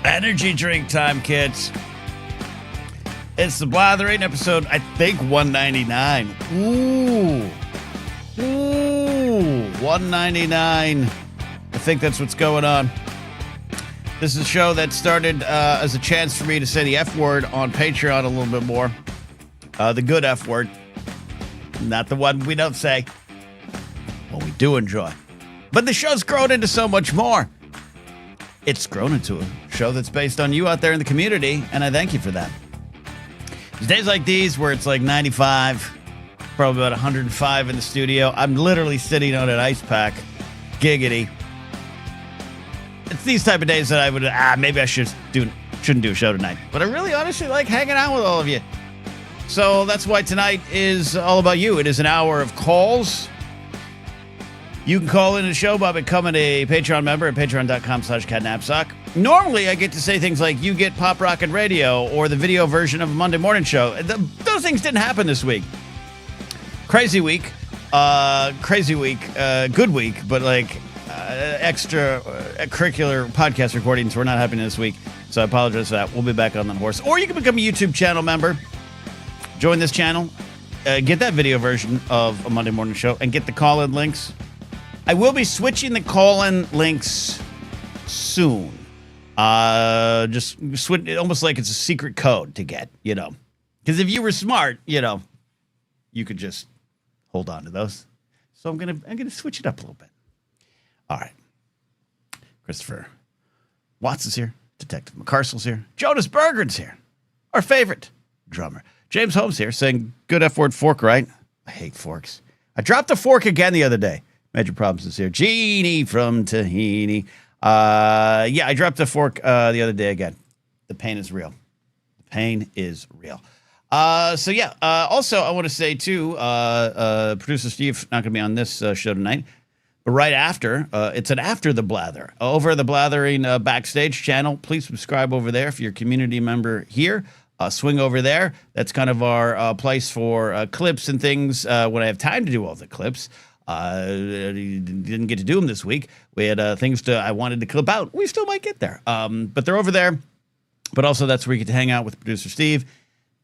Energy drink time, kids. It's the Blathering episode, I think, 199. Ooh, 199. I think that's what's going on. This is a show that started as a chance for me to say the F word on Patreon a little bit more. The good F word. Not the one we don't say. Well, we do enjoy. But the show's grown into so much more. It's grown into a show that's based on you out there in the community, and I thank you for that. There's days like these where it's like 95, probably about 105 in the studio. I'm literally sitting on an ice pack. Giggity. It's these type of days that I would, maybe I shouldn't do a show tonight. But I really honestly like hanging out with all of you. So that's why tonight is all about you. It is an hour of calls. You can call in the show by becoming a Patreon member at patreon.com/catnapsock. Normally, I get to say things like, you get Pop Rockin' Radio or the video version of a Monday morning show. Those things didn't happen this week. Crazy week. Good week, but like extra curricular podcast recordings were not happening this week. So I apologize for that. We'll be back on the horse. Or you can become a YouTube channel member. Join this channel. Get that video version of a Monday morning show and get the call-in links. I will be switching the call-in links soon. Just switch, almost like it's a secret code to get, you know. Because if you were smart, you know, you could just hold on to those. So I'm gonna switch it up a little bit. All right. Christopher Watts is here. Detective McCarsel's here. Jonas Bergen's here. Our favorite drummer. James Holmes here saying, good F-word fork, right? I hate forks. I dropped a fork again the other day. Major Problems is here. Jeannie from Tahini. Yeah, I dropped a fork the other day again. The pain is real. The pain is real. So, yeah. Also, I want to say, too, producer Steve not going to be on this show tonight. But right after, it's an After the Blather. Over the Blathering Backstage channel. Please subscribe over there if you're a community member here. Swing over there. That's kind of our place for clips and things when I have time to do all the clips. Didn't get to do them this week. We had things I wanted to clip out. We still might get there. But they're over there. But also that's where you get to hang out with producer Steve.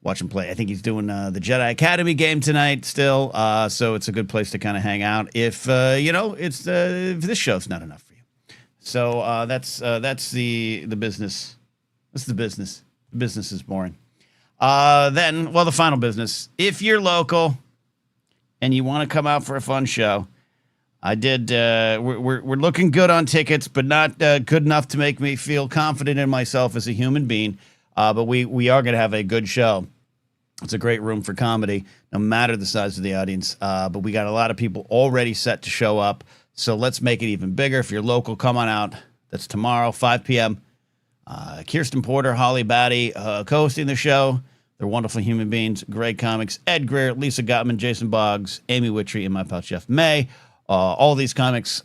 Watch him play. I think he's doing the Jedi Academy game tonight still. So it's a good place to kind of hang out if, if this show's not enough for you. So that's the business. That's the business. The business is boring. The final business. If you're local and you want to come out for a fun show, I did. We're looking good on tickets, but not good enough to make me feel confident in myself as a human being. But we are going to have a good show. It's a great room for comedy, no matter the size of the audience. But we got a lot of people already set to show up. So let's make it even bigger. If you're local, come on out. That's tomorrow, 5 p.m. Kirsten Porter, Holly Batty, co-hosting the show. They're wonderful human beings, great comics. Ed Greer, Lisa Gottman, Jason Boggs, Amy Witry, and my pal Jeff May. All these comics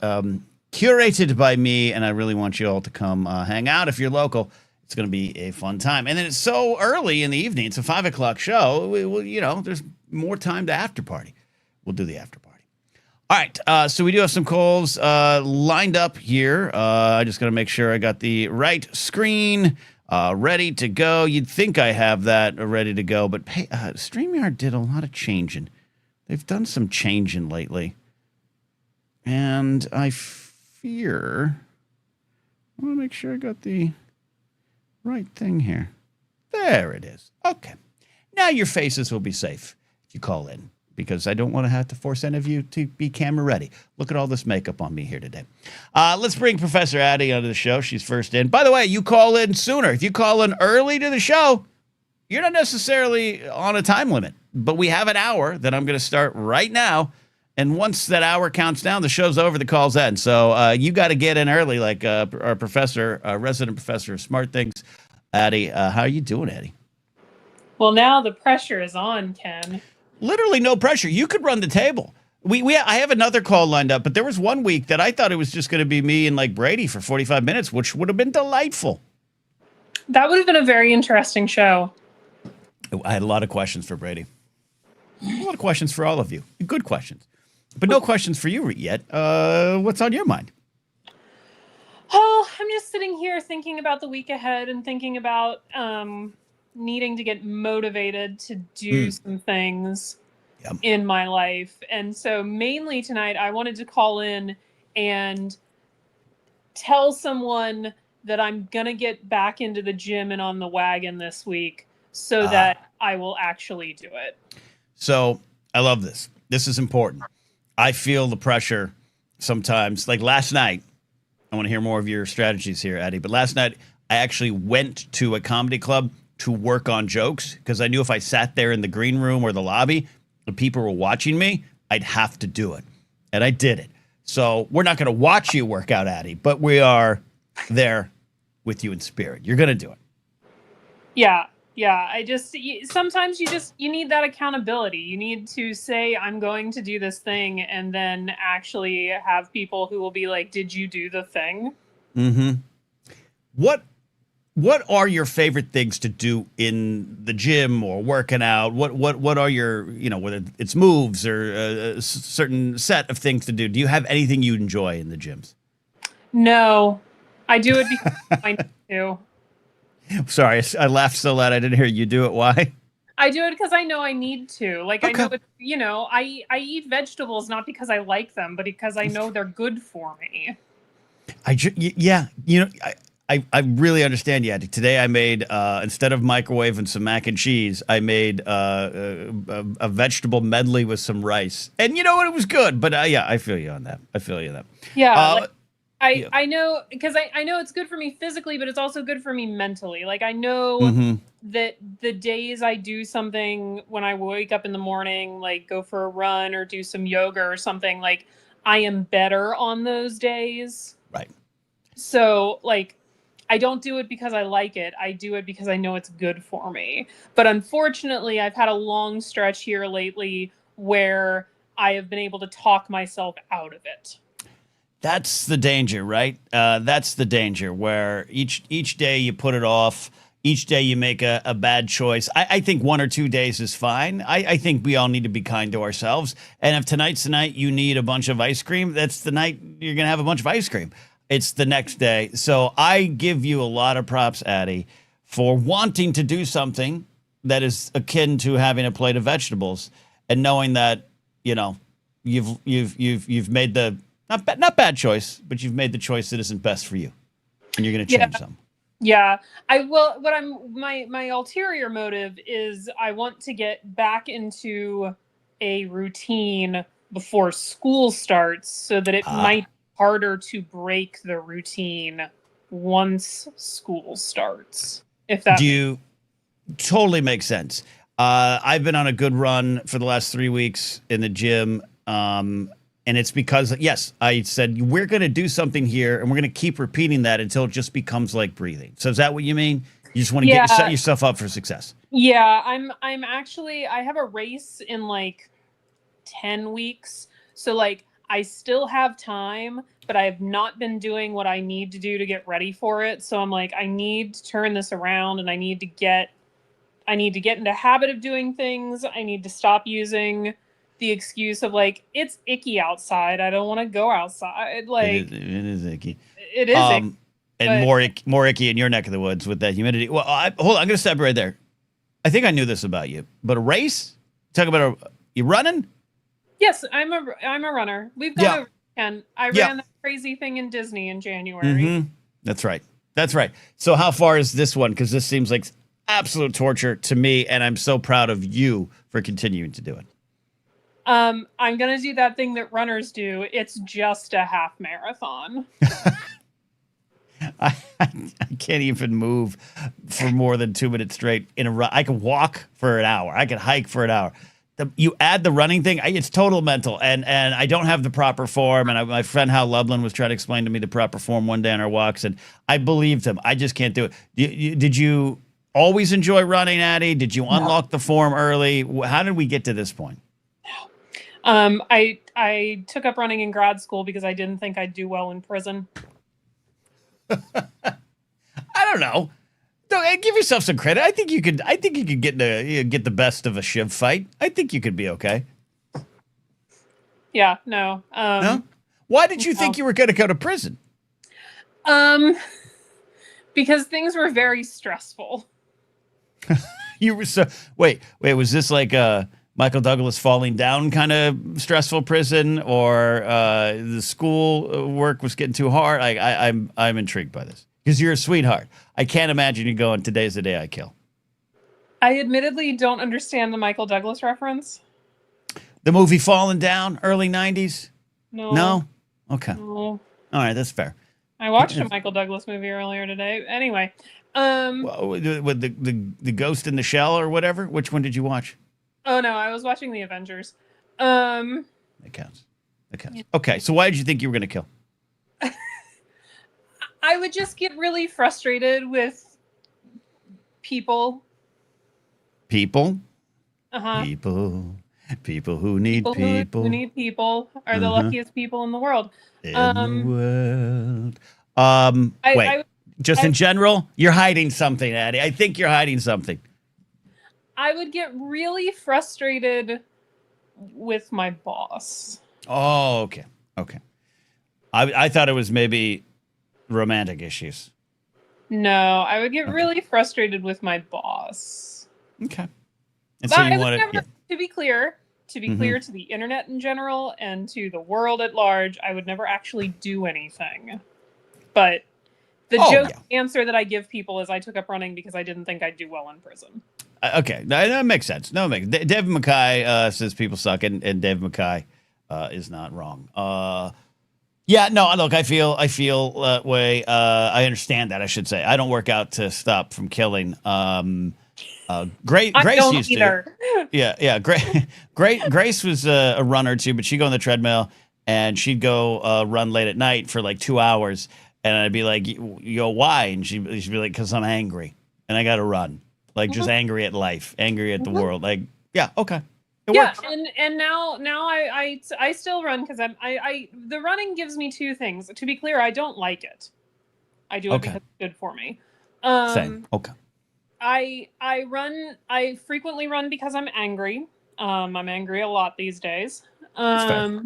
curated by me, and I really want you all to come hang out if you're local. It's going to be a fun time. And then it's so early in the evening. It's a 5 o'clock show. There's more time to after party. We'll do the after party. All right, so we do have some calls lined up here. I just got to make sure I got the right screen ready to go. You'd think I have that ready to go, but StreamYard did a lot of changing. They've done some changing lately. And I fear... I want to make sure I got the right thing here. There it is. Okay. Now your faces will be safe if you call in, because I don't want to have to force any of you to be camera ready. Look at all this makeup on me here today. Let's bring Professor Addie onto the show. She's first in. By the way, you call in sooner. If you call in early to the show, you're not necessarily on a time limit, but we have an hour that I'm going to start right now. And once that hour counts down, the show's over, the call's end. So you got to get in early, like our professor, resident professor of smart things, Addie. How are you doing, Addie? Well, now the pressure is on, Ken. Literally no pressure. You could run the table. I have another call lined up, but there was one week that I thought it was just going to be me and like Brady for 45 minutes, which would have been delightful. That would have been a very interesting show. I had a lot of questions for Brady. A lot of questions for all of you. Good questions. But no questions for you yet. What's on your mind? Oh, I'm just sitting here thinking about the week ahead and thinking about needing to get motivated to do some things in my life. And so mainly tonight, I wanted to call in and tell someone that I'm going to get back into the gym and on the wagon this week so that I will actually do it. So I love this. This is important. I feel the pressure sometimes. Like last night, I want to hear more of your strategies here, Addie. But last night, I actually went to a comedy club to work on jokes because I knew if I sat there in the green room or the lobby, the people were watching me, I'd have to do it. And I did it. So we're not going to watch you work out, Addie, but we are there with you in spirit. You're going to do it. Yeah. Yeah. Sometimes you need that accountability. You need to say, I'm going to do this thing, and then actually have people who will be like, did you do the thing? Mm-hmm. What are your favorite things to do in the gym or working out? What are your, whether it's moves or a certain set of things to do? Do you have anything you enjoy in the gyms? No, I do it because I need to. Sorry, I laughed so loud I didn't hear you do it. Why? I do it because I know I need to. Like, Okay. I know I eat vegetables not because I like them, but because I know they're good for me. I really understand you. Today I made, instead of microwaving some mac and cheese, I made a vegetable medley with some rice. And you know what? It was good. But yeah, I feel you on that. Yeah. I know, because I know it's good for me physically, but it's also good for me mentally. Like, I know that the days I do something when I wake up in the morning, like go for a run or do some yoga or something, like I am better on those days. Right. So, like, I don't do it because I like it. I do it because I know it's good for me. But unfortunately, I've had a long stretch here lately where I have been able to talk myself out of it. That's the danger, right? That's the danger where each day you put it off. Each day you make a bad choice. I think 1 or 2 days is fine. I think we all need to be kind to ourselves. And if tonight's the night you need a bunch of ice cream, that's the night you're going to have a bunch of ice cream. It's the next day. So I give you a lot of props, Addie, for wanting to do something that is akin to having a plate of vegetables and knowing that, you've made the not bad choice, but you've made the choice that isn't best for you, and you're going to change them. Yeah, my ulterior motive is I want to get back into a routine before school starts so that it might be harder to break the routine once school starts. If that totally makes sense. I've been on a good run for the last 3 weeks in the gym. And it's because, yes, I said, we're going to do something here and we're going to keep repeating that until it just becomes like breathing. So is that what you mean? You just want to set yourself up for success. Yeah, I'm actually, I have a race in like 10 weeks. So like I still have time, but I have not been doing what I need to do to get ready for it. So I'm like, I need to turn this around and I need to get into habit of doing things. I need to stop using the excuse of like, it's icky outside, I don't want to go outside. Like it is icky. It is icky, and more icky in your neck of the woods with that humidity. Well, hold on, I'm going to stop right there. I think I knew this about you, but a race? Talk about you running? Yes, I'm a runner. We've got and I ran that crazy thing in Disney in January. That's right. So how far is this one? Because this seems like absolute torture to me, and I'm so proud of you for continuing to do it. I'm going to do that thing that runners do. It's just a half marathon. I can't even move for more than 2 minutes straight in a run. I can walk for an hour. I can hike for an hour. You add the running thing, it's total mental. And I don't have the proper form. And my friend Hal Lublin was trying to explain to me the proper form one day on our walks. And I believed him. I just can't do it. Did you always enjoy running, Addie? Did you unlock the form early? How did we get to this point? I took up running in grad school because I didn't think I'd do well in prison. I don't know. Give yourself some credit. I think you could get the best of a shiv fight. I think you could be okay. Yeah. No. No? Why did you think you were going to go to prison? Because things were very stressful. You were so wait. Was this like a Michael Douglas falling down kind of stressful prison, or the school work was getting too hard? I'm intrigued by this because you're a sweetheart. I can't imagine you going, "Today's the day I kill." I admittedly don't understand the Michael Douglas reference. The movie Falling Down, early '90s. No. No. Okay. No. All right, that's fair. I watched a Michael Douglas movie earlier today. Anyway, with the Ghost in the Shell or whatever. Which one did you watch? Oh no, I was watching The Avengers. That counts. Yeah. Okay, so why did you think you were going to kill? I would just get really frustrated with people. People. Uh-huh. People who need people. Who need people are the luckiest people in the world. In the world. Wait. In general, you're hiding something, Addie. I think you're hiding something. I would get really frustrated with my boss. Oh, okay. Okay. I thought it was maybe romantic issues. No, I would get really frustrated with my boss. Okay. And so you want to be clear to the internet in general and to the world at large, I would never actually do anything. But the answer that I give people is I took up running because I didn't think I'd do well in prison. Okay, that makes sense. No, David McKay says people suck, and David McKay is not wrong. Look, I feel that way. I understand that. I should say I don't work out to stop from killing. Grace used to. Yeah. Grace was a runner too, but she'd go on the treadmill and she'd go run late at night for like 2 hours, and I'd be like, "Yo, why?" And she'd be like, "'Cause I'm angry and I got to run." Like just angry at life, angry at the world. Like, yeah, okay. It works. And now I still run because the running gives me two things. To be clear, I don't like it. I do it because it's good for me. Same. Okay. I frequently run because I'm angry. I'm angry a lot these days. I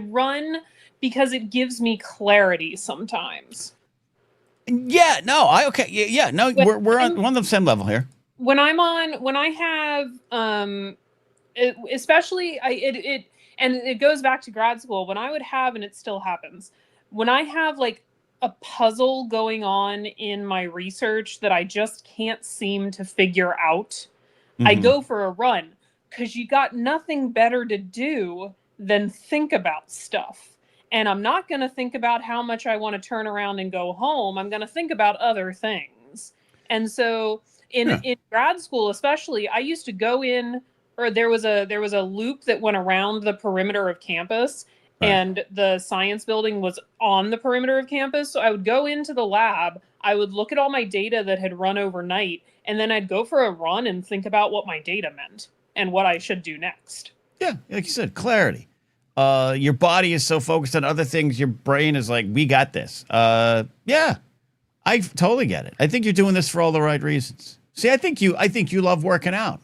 run because it gives me clarity sometimes. Yeah, no, no, we're on the same level here. When I have, especially and it goes back to grad school when I would have, and it still happens, when I have like a puzzle going on in my research that I just can't seem to figure out, I go for a run because you got nothing better to do than think about stuff. And I'm not going to think about how much I want to turn around and go home. I'm going to think about other things. And so in grad school, especially, I used to go in, or there was a loop that went around the perimeter of campus, and the science building was on the perimeter of campus. So I would go into the lab, I would look at all my data that had run overnight, and then I'd go for a run and think about what my data meant and what I should do next. Yeah, like you said, clarity. Your body is so focused on other things, your brain is like, we got this. Yeah, I totally get it. I think you're doing this for all the right reasons. See, I think you love working out.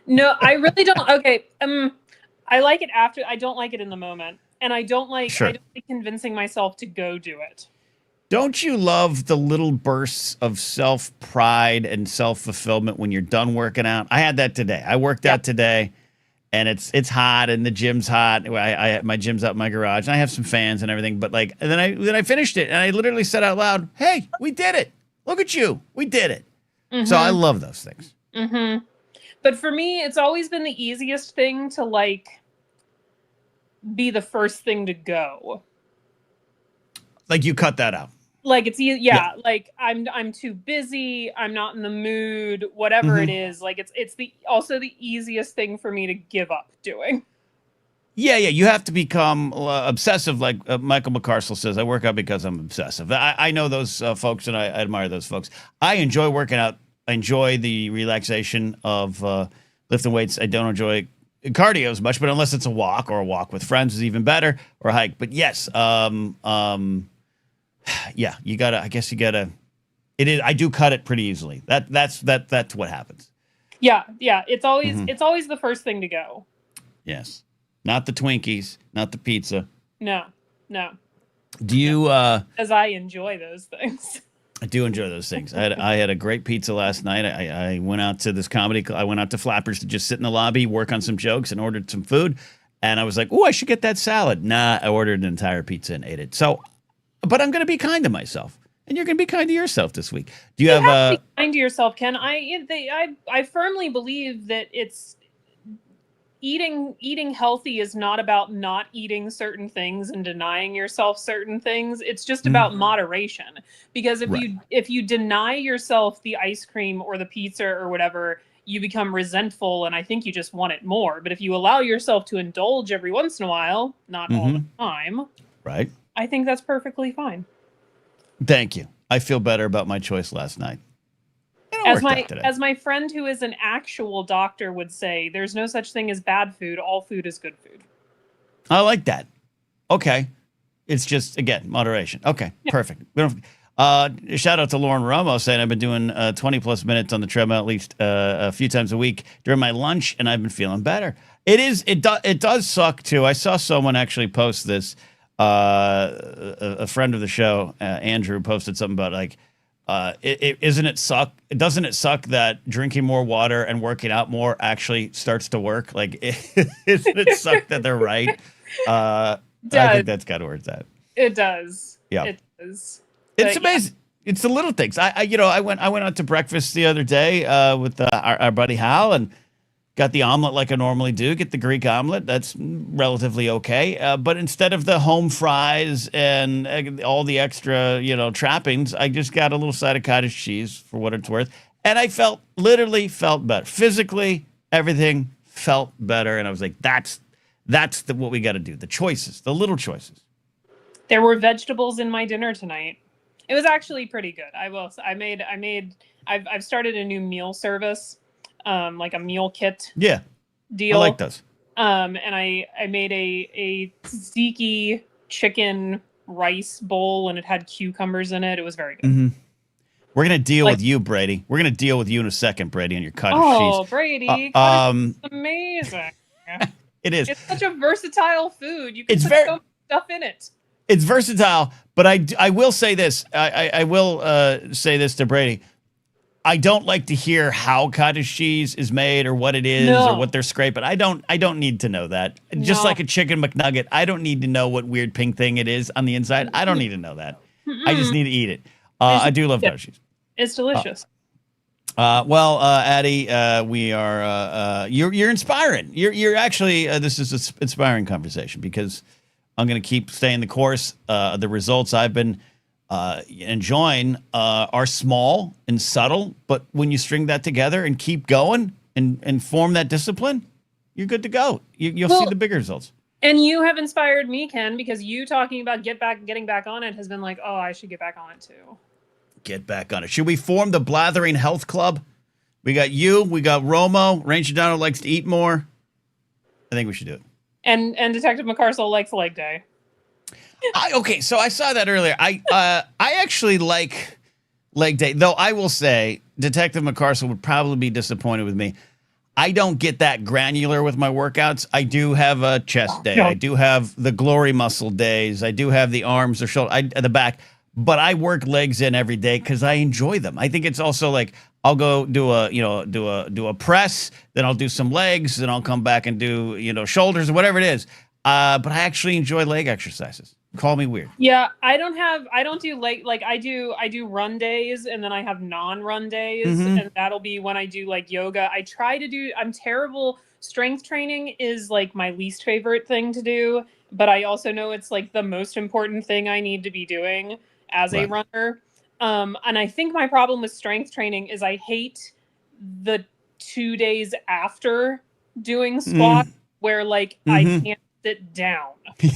No, I really don't. Okay. I like it after. I don't like it in the moment. And I don't like convincing myself to go do it. Don't you love the little bursts of self-pride and self-fulfillment when you're done working out? I had that today. I worked out today. And it's hot, and the gym's hot. My gym's out in my garage, and I have some fans and everything. But like, and then I finished it, and I literally said out loud, "Hey, we did it! Look at you, we did it!" So I love those things. But for me, it's always been the easiest thing to like be the first thing to go. Like you cut that out. Like it's easy, like I'm too busy, I'm not in the mood, whatever it is. Like it's also the easiest thing for me to give up doing. Yeah, you have to become obsessive, like Michael McCarcel says. I work out because I'm obsessive. I know those folks, and I admire those folks. I enjoy working out. I enjoy the relaxation of lifting weights. I don't enjoy cardio as much, but unless it's a walk with friends is even better, or a hike. But yes, yeah, you gotta. I guess you gotta. It is. I do cut it pretty easily. That's what happens. Yeah. It's always the first thing to go. Yes, not the Twinkies, not the pizza. No. Do you? As I enjoy those things. I do enjoy those things. I had a great pizza last night. I went out to this comedy. I went out to Flappers to just sit in the lobby, work on some jokes, and ordered some food. And I was like, "Oh, I should get that salad." Nah, I ordered an entire pizza and ate it. So, but I'm going to be kind to myself, and you're going to be kind to yourself this week. Do you, You have have to be kind to yourself, Ken. I firmly believe that it's eating healthy is not about not eating certain things and denying yourself certain things. It's just about moderation. Because if you deny yourself the ice cream or the pizza or whatever, you become resentful, and I think you just want it more. But if you allow yourself to indulge every once in a while, not all the time, right? I think that's perfectly fine. Thank you. I feel better about my choice last night. As my friend who is an actual doctor would say, there's no such thing as bad food. All food is good food. I like that. Okay. It's just, again, moderation. Okay, perfect. We don't. Shout out to Lauren Romo saying I've been doing 20 plus minutes on the treadmill at least a few times a week during my lunch, and I've been feeling better. It does suck too. I saw someone actually post this. A friend of the show, Andrew, posted something about like, doesn't it suck that drinking more water and working out more actually starts to work? Like, isn't it suck that they're right? I think that's kind of where it's at. It does. Yeah, it does. It's amazing. Yeah. It's the little things. I went out to breakfast the other day with our buddy Hal and got the omelet like I normally do. Get the Greek omelet. That's relatively okay. But instead of the home fries and all the extra, trappings, I just got a little side of cottage cheese for what it's worth. And I literally felt better. Physically, everything felt better. And I was like, that's what we got to do. The choices, the little choices. There were vegetables in my dinner tonight. It was actually pretty good. I've started a new meal service. Like a meal kit deal. I like those. And I made a tzatziki chicken rice bowl, and it had cucumbers in it. It was very good. Mm-hmm. We're going to deal with you, Brady. We're going to deal with you in a second, Brady, on your cottage cheese. Oh, Brady. Cottage is amazing. It is. It's such a versatile food. You can put so much stuff in it. It's versatile, but I will say this. I will say this to Brady. I don't like to hear how cottage cheese is made or what it is or what they're scraping. I don't need to know that. Just like a chicken McNugget, I don't need to know what weird pink thing it is on the inside. I don't need to know that. I just need to eat it. I do love cottage cheese. It's delicious. Well, Addie, we are. You're inspiring. You're actually. This is an inspiring conversation because I'm going to keep staying the course. The results I've been enjoying are small and subtle, but when you string that together and keep going and form that discipline, you're good to go. You'll see the bigger results. And you have inspired me, Ken, because you talking about getting back on it has been like, oh, I should get back on it too. Get back on it. Should we form the Blathering Health Club? We got you. We got Romo. Ranger Donald likes to eat more. I think we should do it. And Detective McCarcel likes leg day. Okay, so I saw that earlier. I actually like leg day, though I will say Detective McCarcel would probably be disappointed with me. I don't get that granular with my workouts. I do have a chest day. I do have the glory muscle days. I do have the arms or shoulder, the back. But I work legs in every day because I enjoy them. I think it's also like I'll go do a press, then I'll do some legs, then I'll come back and do shoulders or whatever it is. But I actually enjoy leg exercises. Call me weird. Yeah, I don't do I do run days, and then I have non-run days, and that'll be when I do like yoga. I'm terrible. Strength training is like my least favorite thing to do, but I also know it's like the most important thing I need to be doing as a runner. And I think my problem with strength training is I hate the 2 days after doing squats where like I can't sit down.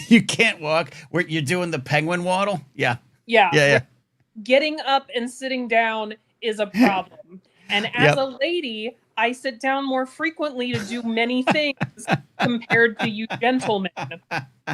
You can't walk. Where you're doing the penguin waddle? Yeah. Getting up and sitting down is a problem. And as a lady, I sit down more frequently to do many things compared to you gentlemen.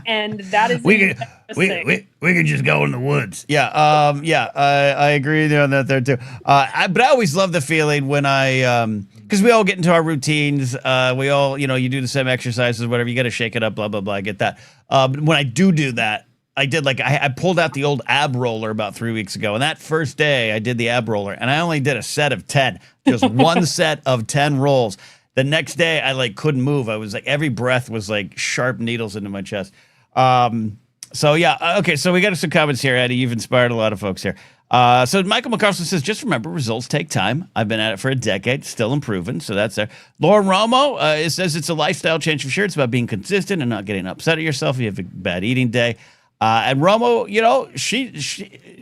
And that is we could just go in the woods. Yeah. I agree with you on that there too. But I always love the feeling when because we all get into our routines. We all, you do the same exercises, whatever. You got to shake it up, blah, blah, blah. I get that. But when I do that, I did I pulled out the old ab roller about 3 weeks ago, and that first day I did the ab roller, and I only did a set of 10, just one set of 10 rolls. The next day I couldn't move. I was every breath was like sharp needles into my chest. So yeah, okay. So we got some comments here, Eddie. You've inspired a lot of folks here. So Michael McCarson says, just remember, results take time. I've been at it for a decade, still improving. So that's there. Lauren Romo it says it's a lifestyle change for sure. It's about being consistent and not getting upset at yourself if you have a bad eating day. And Romo,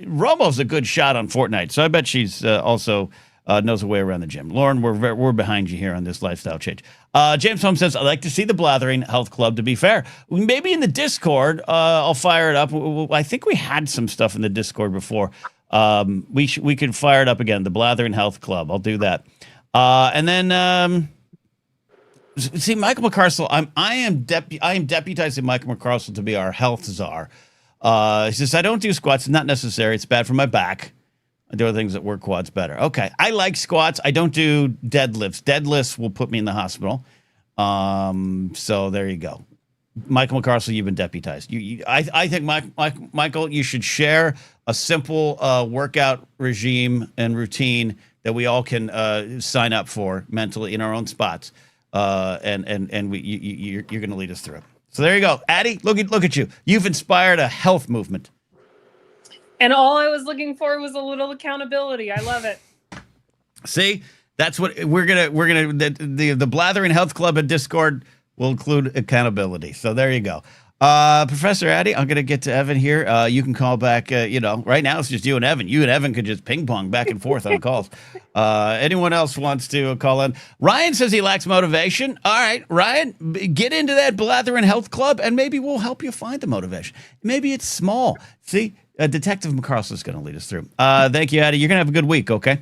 Romo's a good shot on Fortnite. So I bet she's also knows a way around the gym. Lauren, we're behind you here on this lifestyle change. James Holmes says, I'd like to see the Blathering Health Club, to be fair. Maybe in the Discord, I'll fire it up. I think we had some stuff in the Discord before. We could fire it up again, the Blathering Health Club. I'll do that. And then, see, Michael McCarcel, I am deputizing Michael McCarcel to be our health czar. He says, I don't do squats. It's not necessary. It's bad for my back. I do other things that work quads better. Okay. I like squats. I don't do deadlifts. Deadlifts will put me in the hospital. So there you go. Michael McCarcel, you've been deputized. I think, Michael, you should share a simple workout regime and routine that we all can sign up for mentally in our own spots. And you're going to lead us through. So there you go. Addie, look at you. You've inspired a health movement. And all I was looking for was a little accountability. I love it. See, that's what the Blathering Health Club at Discord will include accountability. So there you go. Professor Addie, I'm going to get to Evan here. You can call back, right now it's just you and Evan. You and Evan could just ping pong back and forth on calls. Anyone else wants to call in? Ryan says he lacks motivation. All right, Ryan, get into that Blathering Health Club and maybe we'll help you find the motivation. Maybe it's small. See, Detective McCarcel is going to lead us through. Thank you, Addie. You're going to have a good week, okay?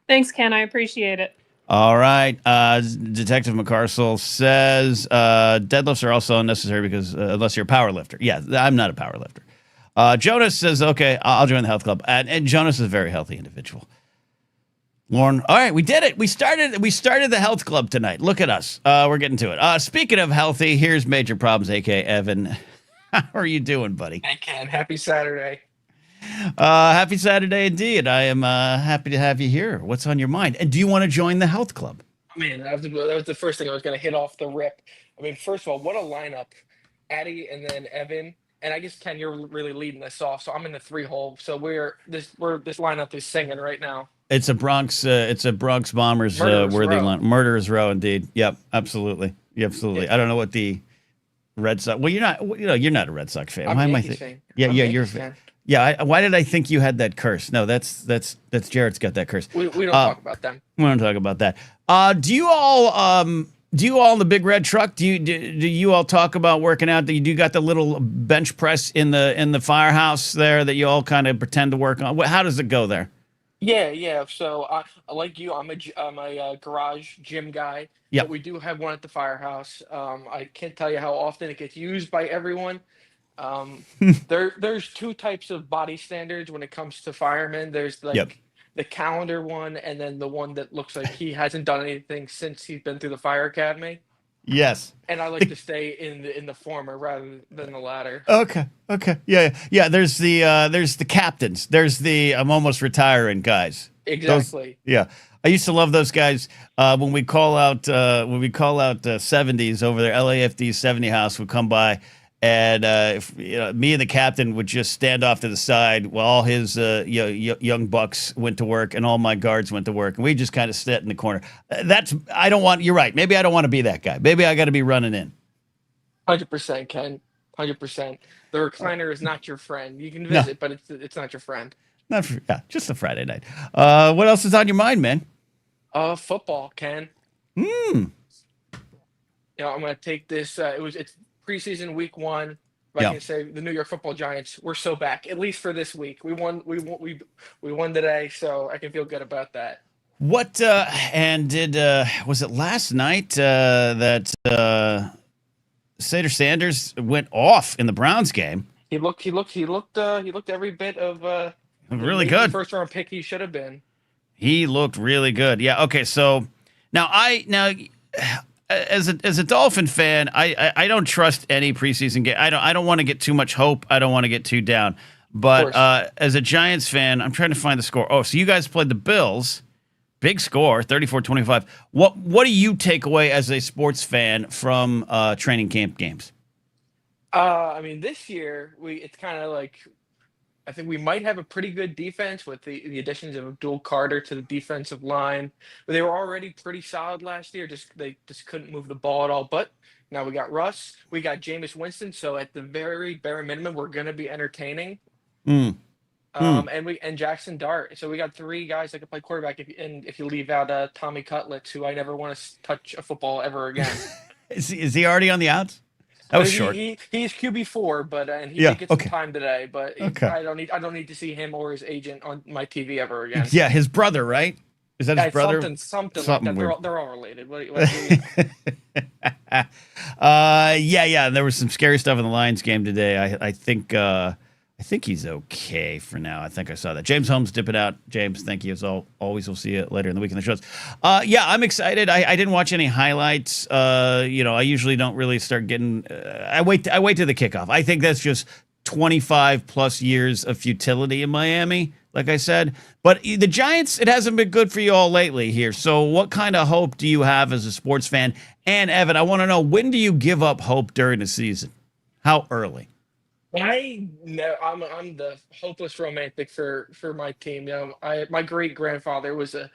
Thanks, Ken. I appreciate it. All right. Detective McCarcel says deadlifts are also unnecessary because unless you're a power lifter. Yeah, I'm not a power lifter. Jonas says, okay, I'll join the health club. And Jonas is a very healthy individual. Lauren, all right, we did it. We started the health club tonight. Look at us. We're getting to it. Speaking of healthy, here's Major Problems, a.k.a. Evan. How are you doing, buddy? Hey, Ken. Happy Saturday. Happy Saturday indeed. I am happy to have you here. What's on your mind? And do you want to join the health club? Man, that was the first thing I was going to hit off the rip. I mean, first of all, what a lineup. Addie and then Evan. And I guess, Ken, you're really leading us off. So I'm in the 3-hole. So this lineup is singing right now. It's a Bronx Bombers worthy line. Murderers Row, indeed. Yep, absolutely. Absolutely. Yeah. I don't know what the Red Sox. Well, you're not a Red Sox fan. Why am I thinking? Yeah, you're a fan. Yeah, why did I think you had that curse? No, that's Jared's got that curse. We don't talk about them. We don't talk about that. Do you all in the big red truck? Do you all talk about working out? Do you got the little bench press in the firehouse there that you all kind of pretend to work on? How does it go there? Yeah. So like you, I'm a garage gym guy. Yeah. But we do have one at the firehouse. I can't tell you how often it gets used by everyone. There's two types of body standards when it comes to firemen. There's the calendar one, and then the one that looks like he hasn't done anything since he's been through the fire academy. Yes. And I like to stay in the former rather than the latter. Okay. Yeah. There's the captains. There's the I'm almost retiring guys. Exactly. Yeah. I used to love those guys when we call out 70s over there. LAFD's 70 house would come by, and me and the captain would just stand off to the side while all his young bucks went to work and all my guards went to work, and we just kind of sit in the corner. You're right. Maybe I don't want to be that guy. Maybe I got to be running in. 100%, Ken. 100%. The recliner is not your friend. You can visit, but it's not your friend. Just a Friday night. What else is on your mind, man? Football, Ken. I'm gonna take this. It's preseason week 1. I can say the New York Football Giants. We're so back, at least for this week. We won today, so I can feel good about that. What was it last night that Sader Sanders went off in the Browns game? He looked every bit of really good first round pick he should have been. He looked really good. Yeah. Okay. So now as a Dolphin fan, I don't trust any preseason game. I don't want to get too much hope. I don't want to get too down. But as a Giants fan, I'm trying to find the score. Oh, so you guys played the Bills. Big score, 34-25. What do you take away as a sports fan from training camp games? I mean, this year it's kind of like I think we might have a pretty good defense with the additions of Abdul Carter to the defensive line. But they were already pretty solid last year. They just couldn't move the ball at all. But now we got Russ, we got Jameis Winston. So at the very bare minimum, we're going to be entertaining. And Jackson Dart. So we got 3 guys that can play quarterback. If you leave out Tommy Cutlets, who I never want to touch a football ever again. Is he already on the outs? That was short. He's QB4, but and he yeah, did get some time today. But I don't need to see him or his agent on my TV ever again. Yeah, his brother, right? Is that his brother? Something like that. Weird. They're all related. Yeah. There was some scary stuff in the Lions game today. I think he's okay for now. I think I saw that. James Holmes dipping out. James, thank you as always. We'll see you later in the week in the shows. Yeah, I'm excited. I didn't watch any highlights. I usually don't really start getting. I wait to the kickoff. I think that's just 25 plus years of futility in Miami. Like I said, but the Giants, it hasn't been good for you all lately here. So, what kind of hope do you have as a sports fan? And Evan, I want to know, when do you give up hope during the season? How early? I'm the hopeless romantic for my team. My great grandfather was a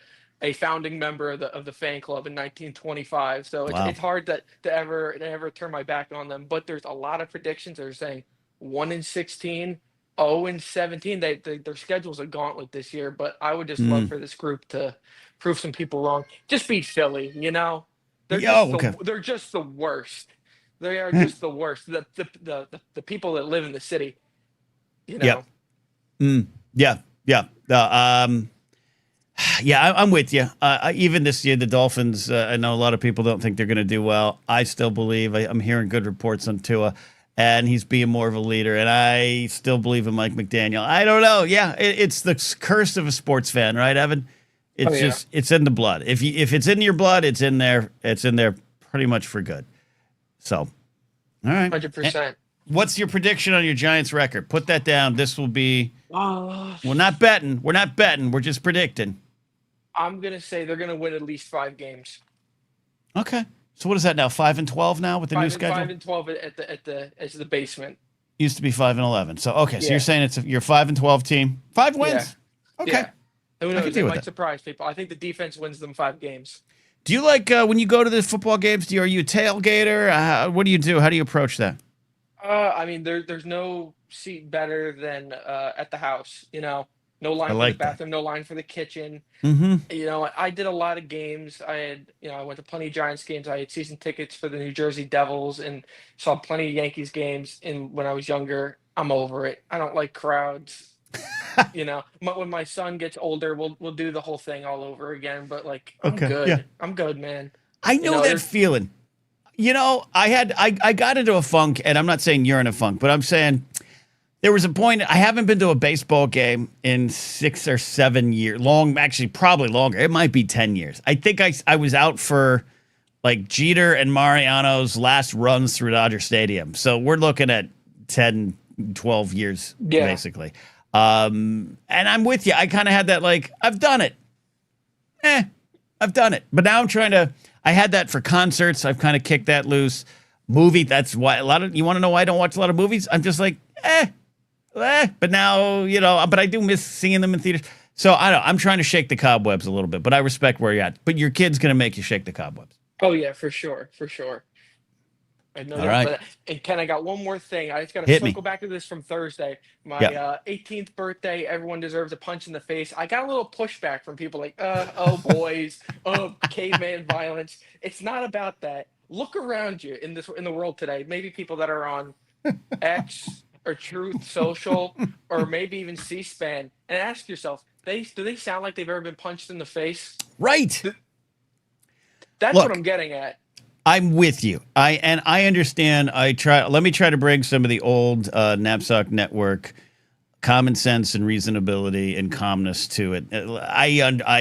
founding member of the fan club in 1925. So it's hard to ever turn my back on them. But there's a lot of predictions that are saying 1-16, 0-17. Their schedule's a gauntlet this year. But I would just love for this group to prove some people wrong. Just beat Philly. They're just the worst. They are just the worst. The people that live in the city, Yeah. I'm with you. Even this year, the Dolphins, I know a lot of people don't think they're going to do well. I still believe. I'm hearing good reports on Tua, and he's being more of a leader, and I still believe in Mike McDaniel. I don't know. Yeah, it's the curse of a sports fan, right, Evan? It's it's in the blood. If it's in your blood, it's in there. It's in there pretty much for good. So, all right. 100%. What's your prediction on your Giants record? Put that down. This will be. We're not betting. We're just predicting. I'm gonna say they're gonna win at least 5 games. Okay. So what is that now? 5-12 now with the new schedule. 5-12 as the basement. Used to be 5-11. So okay. So you're saying you're 5-12 team. 5 wins. Yeah. Okay. Yeah. Who knows? They might surprise people. I think the defense wins them 5 games. Do you like when you go to the football games? Are you a tailgater? What do you do? How do you approach that? I mean, there's no seat better than at the house. No line for the bathroom, no line for the kitchen. Mm-hmm. I did a lot of games. I went to plenty of Giants games. I had season tickets for the New Jersey Devils and saw plenty of Yankees games. And when I was younger, I'm over it. I don't like crowds. When my son gets older, we'll do the whole thing all over again. But I'm good. Yeah. I'm good, man. I know that feeling. I got into a funk, and I'm not saying you're in a funk, but I'm saying there was a point. I haven't been to a baseball game in 6 or 7 years. Actually, probably longer. It might be 10 years. I think I was out for Jeter and Mariano's last runs through Dodger Stadium. So we're looking at 10, 12 years, basically. And I'm with you. I kind of had that I've done it. I've done it. But now I'm trying to. I had that for concerts. I've kind of kicked that loose. Movie. That's why you want to know why I don't watch a lot of movies? I'm just but now, but I do miss seeing them in theaters. So I'm trying to shake the cobwebs a little bit, but I respect where you're at. But your kid's going to make you shake the cobwebs. Oh yeah, for sure. I know. All right. And Ken, I got one more thing. I just got to circle back to this from Thursday. My 18th birthday. Everyone deserves a punch in the face. I got a little pushback from people oh boys, caveman violence. It's not about that. Look around you in the world today. Maybe people that are on X or Truth Social or maybe even C-SPAN, and ask yourself, do they sound like they've ever been punched in the face? Right. That's what I'm getting at. I'm with you. I understand. Let me try to bring some of the old Knapsack Network common sense and reasonability and calmness to it.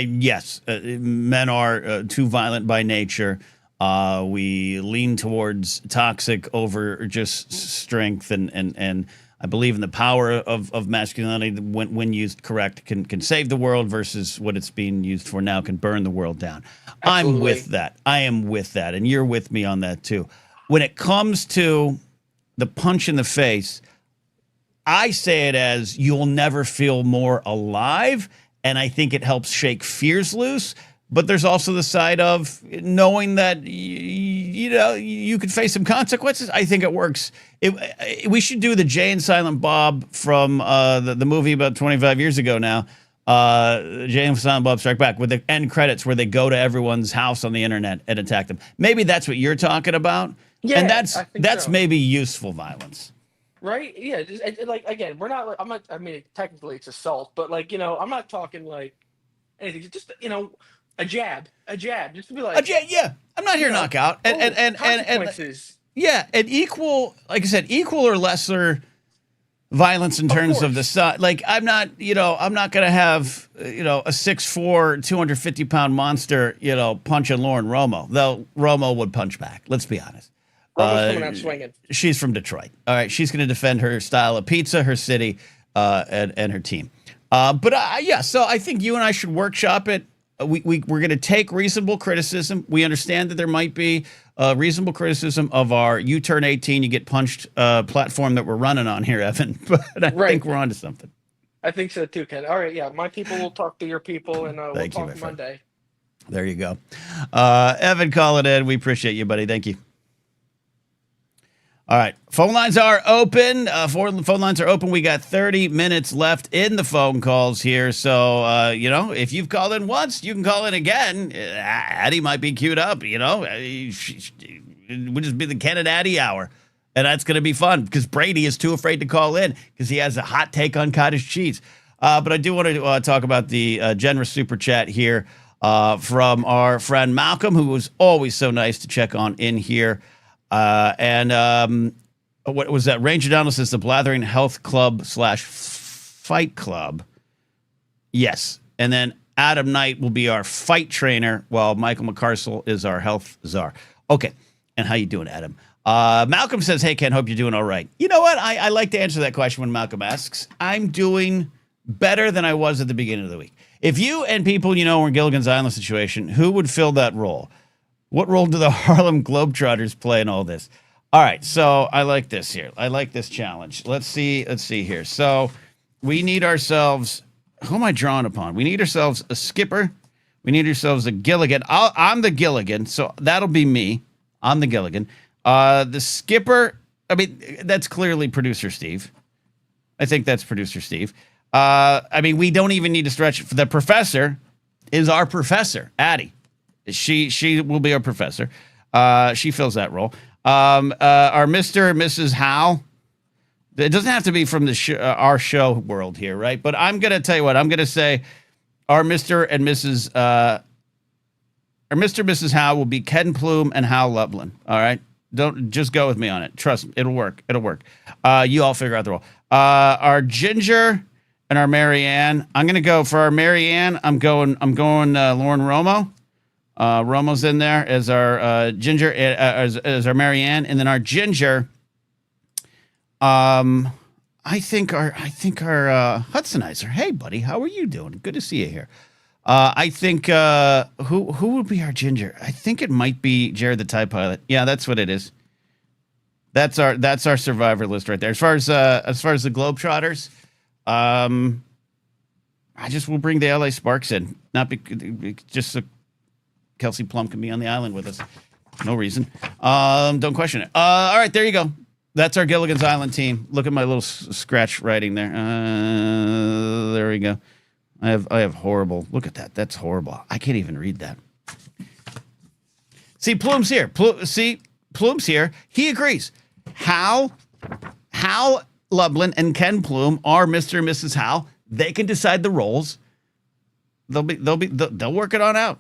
Yes, men are too violent by nature. We lean towards toxic over just strength, and I believe in the power of masculinity when used correct can save the world versus what it's being used for now can burn the world down. Absolutely. I'm with that. I am with that, and you're with me on that too. When it comes to the punch in the face, I say it as you'll never feel more alive, and I think it helps shake fears loose. But there's also the side of knowing that you could face some consequences. I think it works. We should do the Jay and Silent Bob from the movie about 25 years ago now. Jay and Silent Bob Strike Back with the end credits where they go to everyone's house on the internet and attack them. Maybe that's what you're talking about. Yeah, and I think that's so. maybe useful violence. Right? Yeah. Like again, we're not. I'm not. I mean, technically it's assault, but like I'm not talking like anything. Just a jab, just to be like Yeah, I'm not here to knock out. And consequences. yeah, and equal, like I said, equal or lesser violence in terms of the size. Like I'm not going to have a 6'4", 250-pound monster punching Lauren Romo. Though Romo would punch back. Let's be honest. Romo's coming out swinging. She's from Detroit. All right, she's going to defend her style of pizza, her city, and her team. So I think you and I should workshop it. We're going to take reasonable criticism. We understand that there might be reasonable criticism of our you turn 18, you get punched platform that we're running on here, Evan. But I think we're onto something. I think so too, Ken. All right, yeah. My people will talk to your people, and we'll talk Monday. There you go. Evan, call it in. We appreciate you, buddy. Thank you. All right. Phone lines are open. Phone lines are open. We got 30 minutes left in the phone calls here. So, if you've called in once, you can call in again. Addie might be queued up, It would just be the Ken and Addie hour. And that's going to be fun because Brady is too afraid to call in because he has a hot take on cottage cheese. But I do want to talk about the generous super chat here from our friend Malcolm, who was always so nice to check on in here. What was that? Ranger Donald says the Blathering Health Club / Fight Club. Yes. And then Adam Knight will be our fight trainer while Michael McCarcel is our health czar. Okay. And how you doing, Adam? Malcolm says, hey, Ken, hope you're doing all right. You know what? I like to answer that question when Malcolm asks. I'm doing better than I was at the beginning of the week. If you and people were in Gilligan's Island situation, who would fill that role? What role do the Harlem Globetrotters play in all this? All right, so I like this here. I like this challenge. Let's see here. So we need ourselves, who am I drawing upon? We need ourselves a skipper. We need ourselves a Gilligan. I'm the Gilligan, so that'll be me. I'm the Gilligan. The skipper, that's clearly producer Steve. I think that's producer Steve. We don't even need to stretch. The professor is our professor, Addie. She will be our professor. She fills that role. Our Mr. and Mrs. Howe. It doesn't have to be from our show world here, right? But I'm going to tell you what. I'm going to say our Mr. and Mrs. Mrs. Howe will be Ken Plume and Hal Lublin. All right? Don't just go with me on it. Trust me. It'll work. You all figure out the role. Our Ginger and our Marianne. I'm going to go for our Marianne. I'm going Lauren Romo. Romo's in there as our Ginger, as our Marianne, and then our Ginger. I think our Hudsonizer. Hey, buddy, how are you doing? Good to see you here. I think who would be our Ginger? I think it might be Jared the TIE Pilot. Yeah, that's what it is. That's our survivor list right there. As far as the Globetrotters, I just will bring the LA Sparks in. Not just so Kelsey Plum can be on the island with us. No reason. Don't question it. All right, there you go. That's our Gilligan's Island team. Look at my little scratch writing there. There we go. I have horrible. Look at that. That's horrible. I can't even read that. See, Plume's here. Plume's here. He agrees. Hal Lublin and Ken Plume are Mr. and Mrs. Howe. They can decide the roles. They'll work it on out.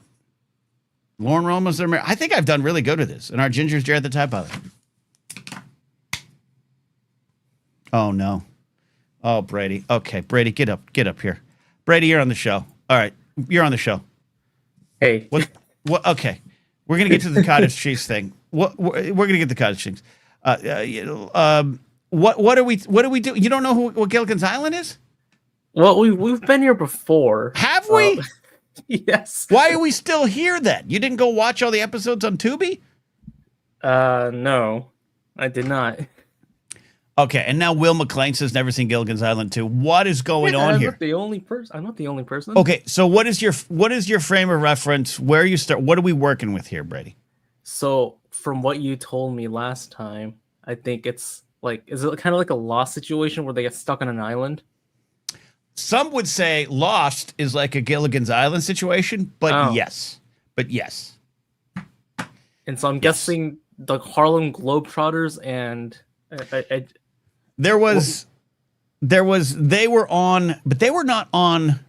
Lauren Romo's their mayor. I think I've done really good with this. And our Ginger's Jared the TIE Pilot. Oh, no. Oh, Brady. Okay, Brady, get up here. Brady, you're on the show. All right, you're on the show. Hey. What? Okay. We're gonna get to the cottage cheese thing. We're gonna get the cottage cheese. What are we do? You don't know what Gilligan's Island is? Well, we've been here before. Have we? Yes. Why are we still here then? You didn't go watch all the episodes on Tubi? No, I did not. Okay, and now Will McLean says never seen Gilligan's Island 2. What is going on I'm here? not the only person. I'm not the only person. Okay, so what is your frame of reference? Where you start? What are we working with here, Brady? So from what you told me last time, I think it's like, is it kind of like a Lost situation where they get stuck on an island? Some would say Lost is like a Gilligan's Island situation, but yes. And so I'm guessing the Harlem Globetrotters and they were on, but they were not on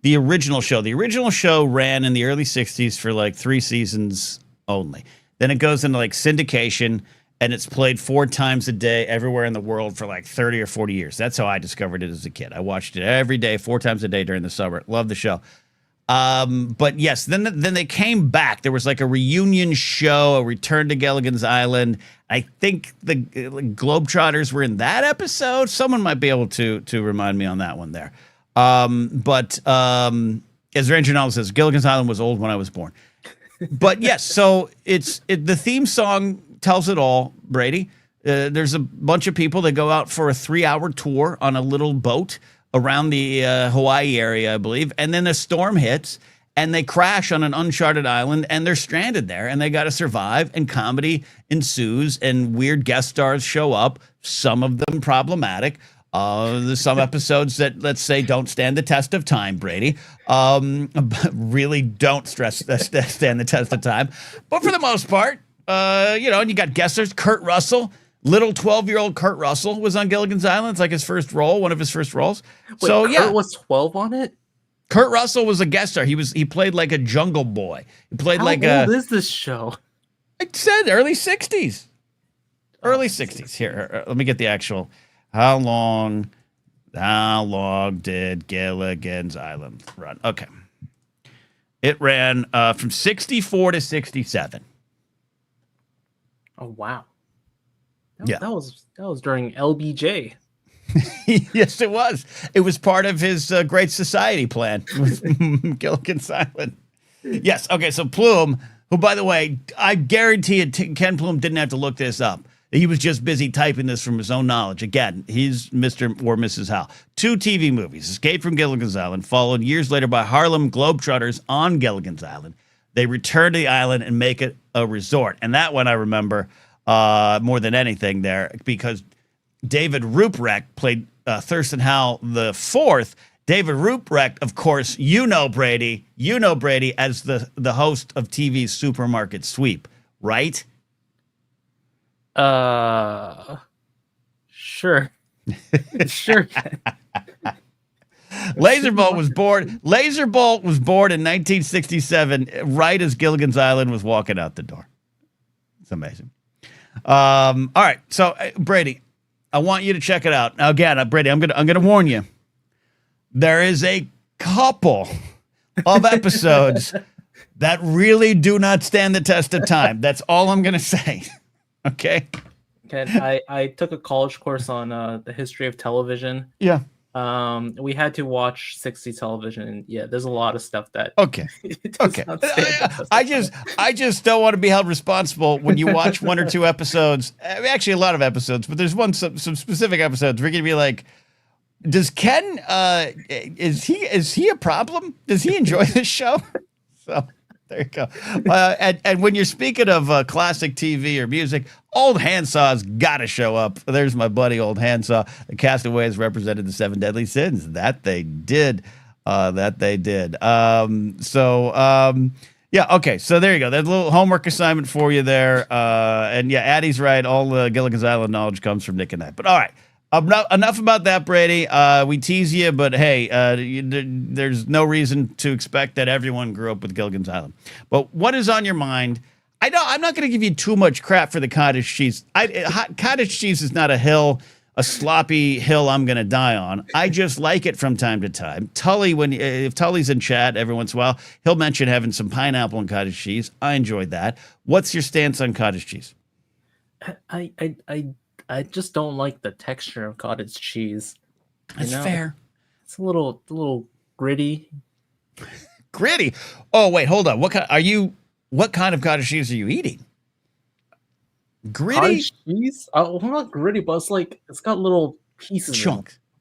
the original show. The original show ran in the early 60s for like 3 seasons only. Then it goes into like syndication, and it's played 4 times a day everywhere in the world for like 30 or 40 years. That's how I discovered it as a kid. I watched it every day, 4 times a day during the summer. Loved the show. But yes, then they came back. There was like a reunion show, a return to Gilligan's Island. I think the Globetrotters were in that episode. Someone might be able to remind me on that one there. But as Ranger Novel says, Gilligan's Island was old when I was born. But yes, so the theme song tells it all, Brady. There's a bunch of people that go out for a 3-hour tour on a little boat around the Hawaii area, I believe. And then a storm hits and they crash on an uncharted island and they're stranded there and they got to survive, and comedy ensues and weird guest stars show up, some of them problematic. There's some episodes that, let's say, don't stand the test of time, Brady. Really don't stand the test of time. But for the most part, and you got guest stars. Kurt Russell, little 12-year-old Kurt Russell was on Gilligan's Island. It's like his first role, one of his first roles. Wait, so Kurt was 12 on it? Kurt Russell was a guest star. He played like a jungle boy. He played How old is this show? I said early 60s. Early 60s. Here, let me get the actual. How long did Gilligan's Island run? Okay. It ran from 64 to 67. Oh, wow. Yeah. That was during LBJ. Yes, it was. It was part of his Great Society plan with Gilligan's Island. Yes. Okay. So Plume, who, by the way, I guarantee it, Ken Plume didn't have to look this up. He was just busy typing this from his own knowledge. Again, he's Mr. or Mrs. Howell. 2 TV movies, Escape from Gilligan's Island, followed years later by Harlem Globetrotters on Gilligan's Island. They return to the island and make it a resort. And that one I remember more than anything there, because David Ruprecht played Thurston Howell the fourth. David Ruprecht, of course, Brady as the host of TV's Supermarket Sweep, right? Sure. Sure. Laserbolt was born in 1967, right as Gilligan's Island was walking out the door. It's amazing. All right, so Brady, I want you to check it out. Now, again, Brady, I'm gonna warn you. There is a couple of episodes that really do not stand the test of time. That's all I'm gonna say. Okay. I took a college course on the history of television. Yeah. We had to watch 60 television, and yeah, there's a lot of stuff that. Okay. Okay. I just don't want to be held responsible when you watch 1 or 2 episodes. Actually, a lot of episodes, but there's some specific episodes. We're gonna be like, does Ken? Is he a problem? Does he enjoy this show? So. There you go. And when you're speaking of classic TV or music, Old Handsaw's got to show up. There's my buddy Old Handsaw. The Castaways represented the 7 deadly sins. That they did. Yeah. Okay. So there you go. There's a little homework assignment for you there. And yeah, Addie's right. All the Gilligan's Island knowledge comes from Nick and I. But all right. Enough about that, Brady. We tease you, but hey, there's no reason to expect that everyone grew up with Gilligan's Island. But what is on your mind? I'm not going to give you too much crap for the cottage cheese. Cottage cheese is not a hill a sloppy hill I'm going to die on. I just like it from time to time. Tully, if Tully's in chat every once in a while, he'll mention having some pineapple and cottage cheese. I enjoyed that. What's your stance on cottage cheese? I just don't like the texture of cottage cheese. That's fair. It's a little gritty. Gritty. Oh wait, hold on. What kind of cottage cheese are you eating? Gritty Cottage cheese? Well, not gritty, but it's got little pieces.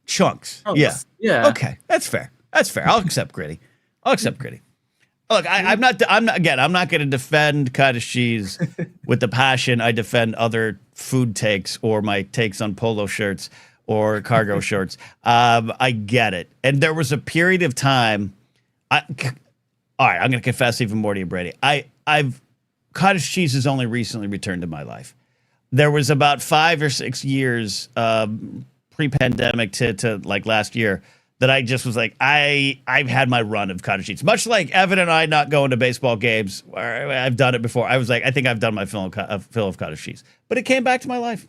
Chunks. Yeah. Okay, that's fair. I'll accept gritty. Look, I'm not going to defend cottage cheese with the passion I defend other food takes or my takes on polo shirts or cargo shorts. I get it. And there was a period of time. All right, I'm going to confess even more to you, Brady. Cottage cheese has only recently returned to my life. There was about 5 or 6 years pre-pandemic to like last year that I just was like, I've had my run of cottage cheese. Much like Evan and I not going to baseball games, where I've done it before. I was like, I think I've done my fill of cottage cheese. But it came back to my life.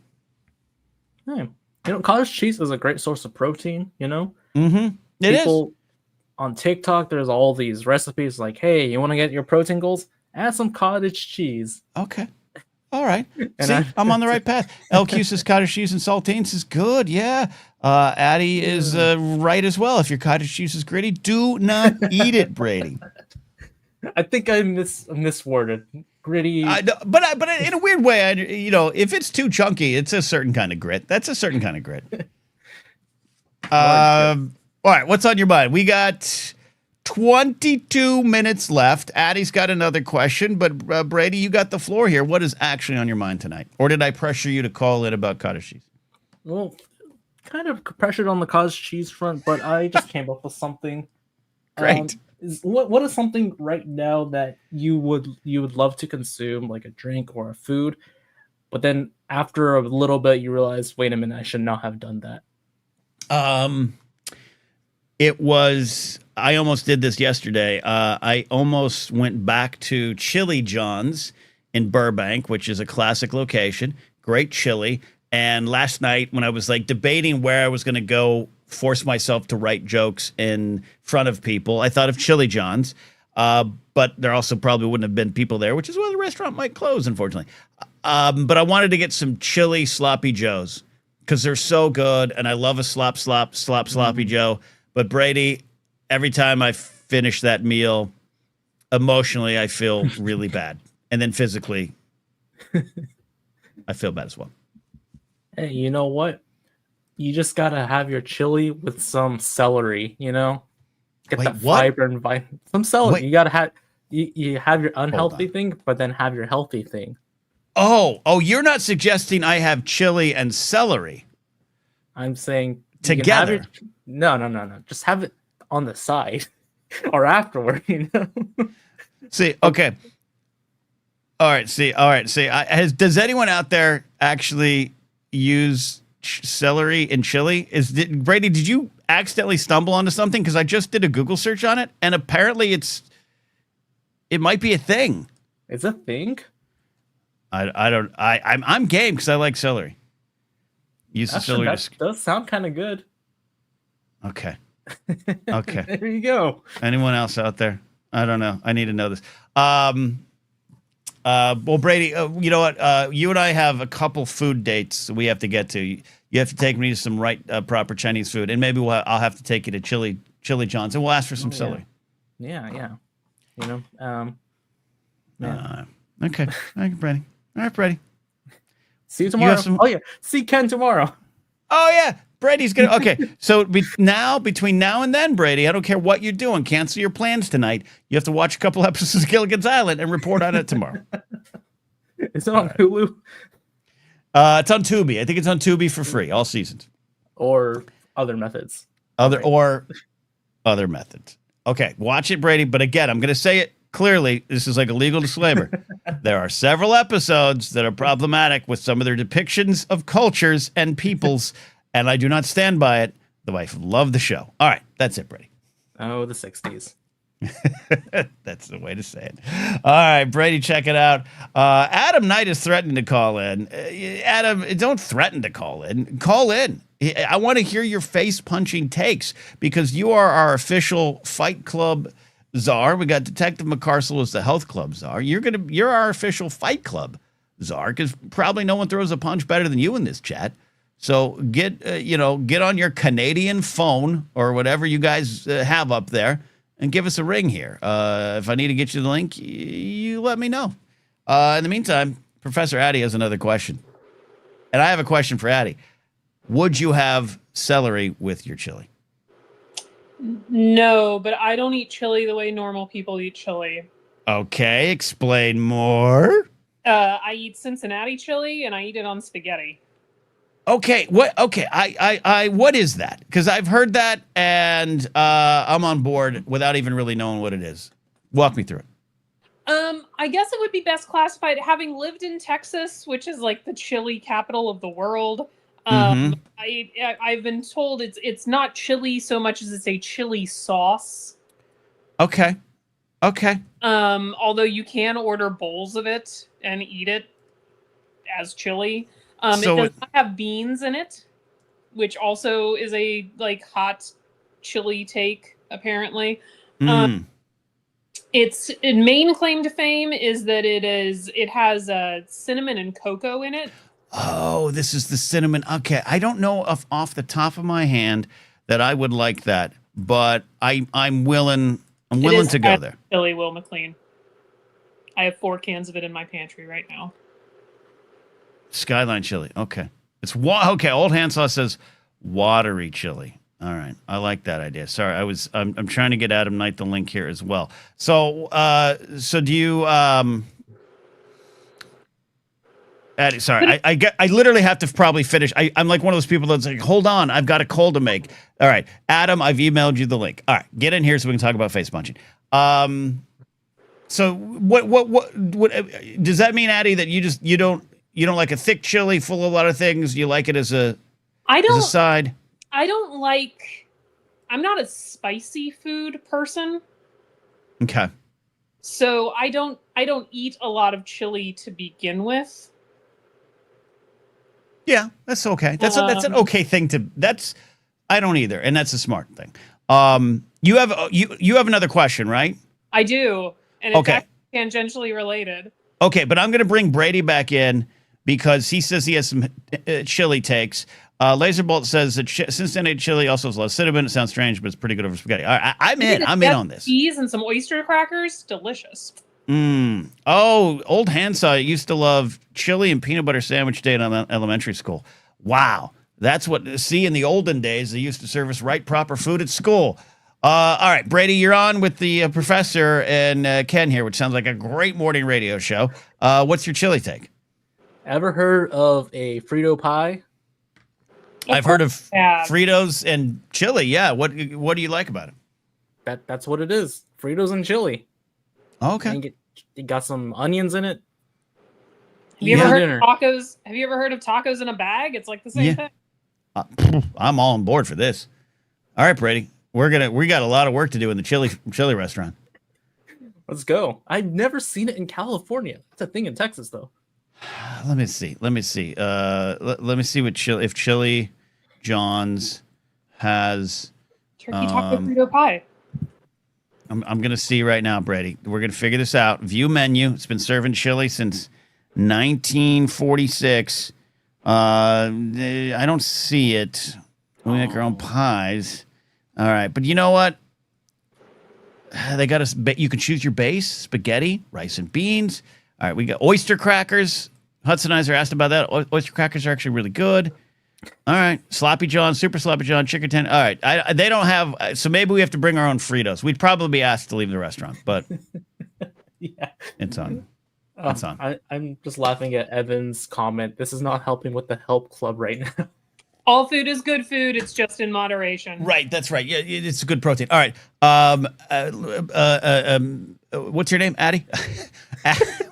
Cottage cheese is a great source of protein, Mm-hmm. People on TikTok, there's all these recipes like, hey, you want to get your protein goals? Add some cottage cheese. Okay. All right. See, I'm on the right path. LQ says cottage cheese and saltines is good. Yeah. Addie is right as well. If your cottage cheese is gritty, do not eat it, Brady. I think I misworded. Gritty. But in a weird way, if it's too chunky, it's a certain kind of grit. That's a certain kind of grit. All right. What's on your mind? We got 22 minutes left. Addie's got another question, but Brady, you got the floor here. What is actually on your mind tonight? Or did I pressure you to call in about cottage cheese? Well, kind of pressured on the cottage cheese front, but I just came up with something. Great. What is something right now that you would love to consume, like a drink or a food, but then after a little bit you realize, wait a minute, I should not have done that? I almost did this yesterday. I almost went back to Chili John's in Burbank, which is a classic location. Great chili. And last night when I was like debating where I was going to go force myself to write jokes in front of people, I thought of Chili John's. But there also probably wouldn't have been people there, which is why the restaurant might close, unfortunately. But I wanted to get some chili sloppy joes because they're so good. And I love a sloppy Joe. But Brady, every time I finish that meal, emotionally, I feel really bad. And then physically, I feel bad as well. Hey, you know what? You just got to have your chili with some celery, Get that fiber and some celery. Wait. You got to have you have your unhealthy thing, but then have your healthy thing. Oh, you're not suggesting I have chili and celery. I'm saying together. No. Just have it on the side or afterward, See, okay. All right. See. Does anyone out there actually use celery in chili? Brady, did you accidentally stumble onto something? Because I just did a Google search on it, and apparently it might be a thing. It's a thing? I'm game because I like celery. Use the celery. That does sound kind of good. Okay. There you go. Anyone else out there? I don't know. I need to know this. Well, Brady, you know what? You and I have a couple food dates we have to get to. You have to take me to some proper Chinese food, and maybe I'll have to take you to Chili John's, and we'll ask for some celery. Yeah. Okay. Thank you, Brady. All right, Brady. See you tomorrow. See Ken tomorrow. Oh yeah, Brady's gonna. Okay, so between now and then, Brady, I don't care what you're doing. Cancel your plans tonight. You have to watch a couple episodes of Gilligan's Island and report on it tomorrow. Is it on Hulu? It's on Tubi. I think it's on Tubi for free all seasons. Or other methods. Other methods. Okay, watch it, Brady. But again, I'm going to say it clearly. This is like a legal disclaimer. There are several episodes that are problematic with some of their depictions of cultures and peoples, and I do not stand by it. The wife loved the show. All right, that's it, Brady. Oh, the 60s. That's the way to say it. All right, Brady, check it out. Adam Knight is threatening to call in. Adam, don't threaten to call in. Call in. I want to hear your face-punching takes because you are our official Fight Club czar. We got Detective McCarcel as the Health Club czar. You're our official Fight Club czar because probably no one throws a punch better than you in this chat. So get on your Canadian phone or whatever you guys have up there and give us a ring here. If I need to get you the link, you let me know. In the meantime, Professor Addy has another question. And I have a question for Addy. Would you have celery with your chili? No, but I don't eat chili the way normal people eat chili. Okay, explain more. I eat Cincinnati chili, and I eat it on spaghetti. Okay, what? Okay, I what is that? Because I've heard that, and I'm on board without even really knowing what it is. Walk me through it. I guess it would be best classified, having lived in Texas, which is like the chili capital of the world. I've been told it's not chili so much as it's a chili sauce. Okay. Although you can order bowls of it and eat it as chili. So it does not have beans in it, which also is a like hot chili take, apparently. Its main claim to fame is that it has cinnamon and cocoa in it. Oh, this is the cinnamon. Okay, I don't know off the top of my hand that I would like that, but I'm willing to go there. Chili Will McLean. I have 4 cans of it in my pantry right now. Skyline chili. Okay. Okay. Old Handsaw says watery chili. All right. I like that idea. Sorry. I'm trying to get Adam Knight the link here as well. So do you, Addy, sorry. I literally have to probably finish. I'm like one of those people that's like, hold on. I've got a call to make. All right. Adam, I've emailed you the link. All right. Get in here so we can talk about face punching. So what does that mean, Addy, that you don't like a thick chili full of a lot of things? You like it as a side? I'm not a spicy food person. Okay. So I don't eat a lot of chili to begin with. Yeah, that's okay. That's an okay thing I don't either, and that's a smart thing. You have another question, right? I do, and it's actually tangentially related. Okay, but I'm going to bring Brady back in because he says he has some chili takes. Laserbolt says that Cincinnati chili also has a lot of cinnamon. It sounds strange, but it's pretty good over spaghetti. All right, I'm in on this. Cheese and some oyster crackers, delicious. Oh, old Handsaw used to love chili and peanut butter sandwich day in elementary school. Wow, that's what. See, in the olden days, they used to serve us proper food at school. All right, Brady, you're on with the professor and Ken here, which sounds like a great morning radio show. What's your chili take? Ever heard of a Frito pie? I've heard of Fritos and chili. Yeah. What do you like about it? That's what it is. Fritos and chili. Okay. You got some onions in it. Have you ever heard of tacos? Have you ever heard of tacos in a bag? It's like the same thing. I'm all on board for this. All right, Brady. We got a lot of work to do in the chili restaurant. Let's go. I've never seen it in California. It's a thing in Texas, though. Let me see. Let me see what if Chili John's has turkey taco Frito pie. I'm gonna see right now, Brady. We're gonna figure this out. View menu. It's been serving chili since 1946. I don't see it. We make our own pies. All right, but you know what? They got us. You can choose your base: spaghetti, rice and beans. All right, we got oyster crackers. Hudsonizer asked about that. Oyster crackers are actually really good. All right, Sloppy John, Super Sloppy John, Chicken Ten. All right, they don't have, so maybe we have to bring our own Fritos. We'd probably be asked to leave the restaurant, but yeah, it's on. It's on. I'm just laughing at Evan's comment. This is not helping with the help club right now. All food is good food. It's just in moderation. Right, that's right. Yeah, it's a good protein. All right. What's your name, Addy?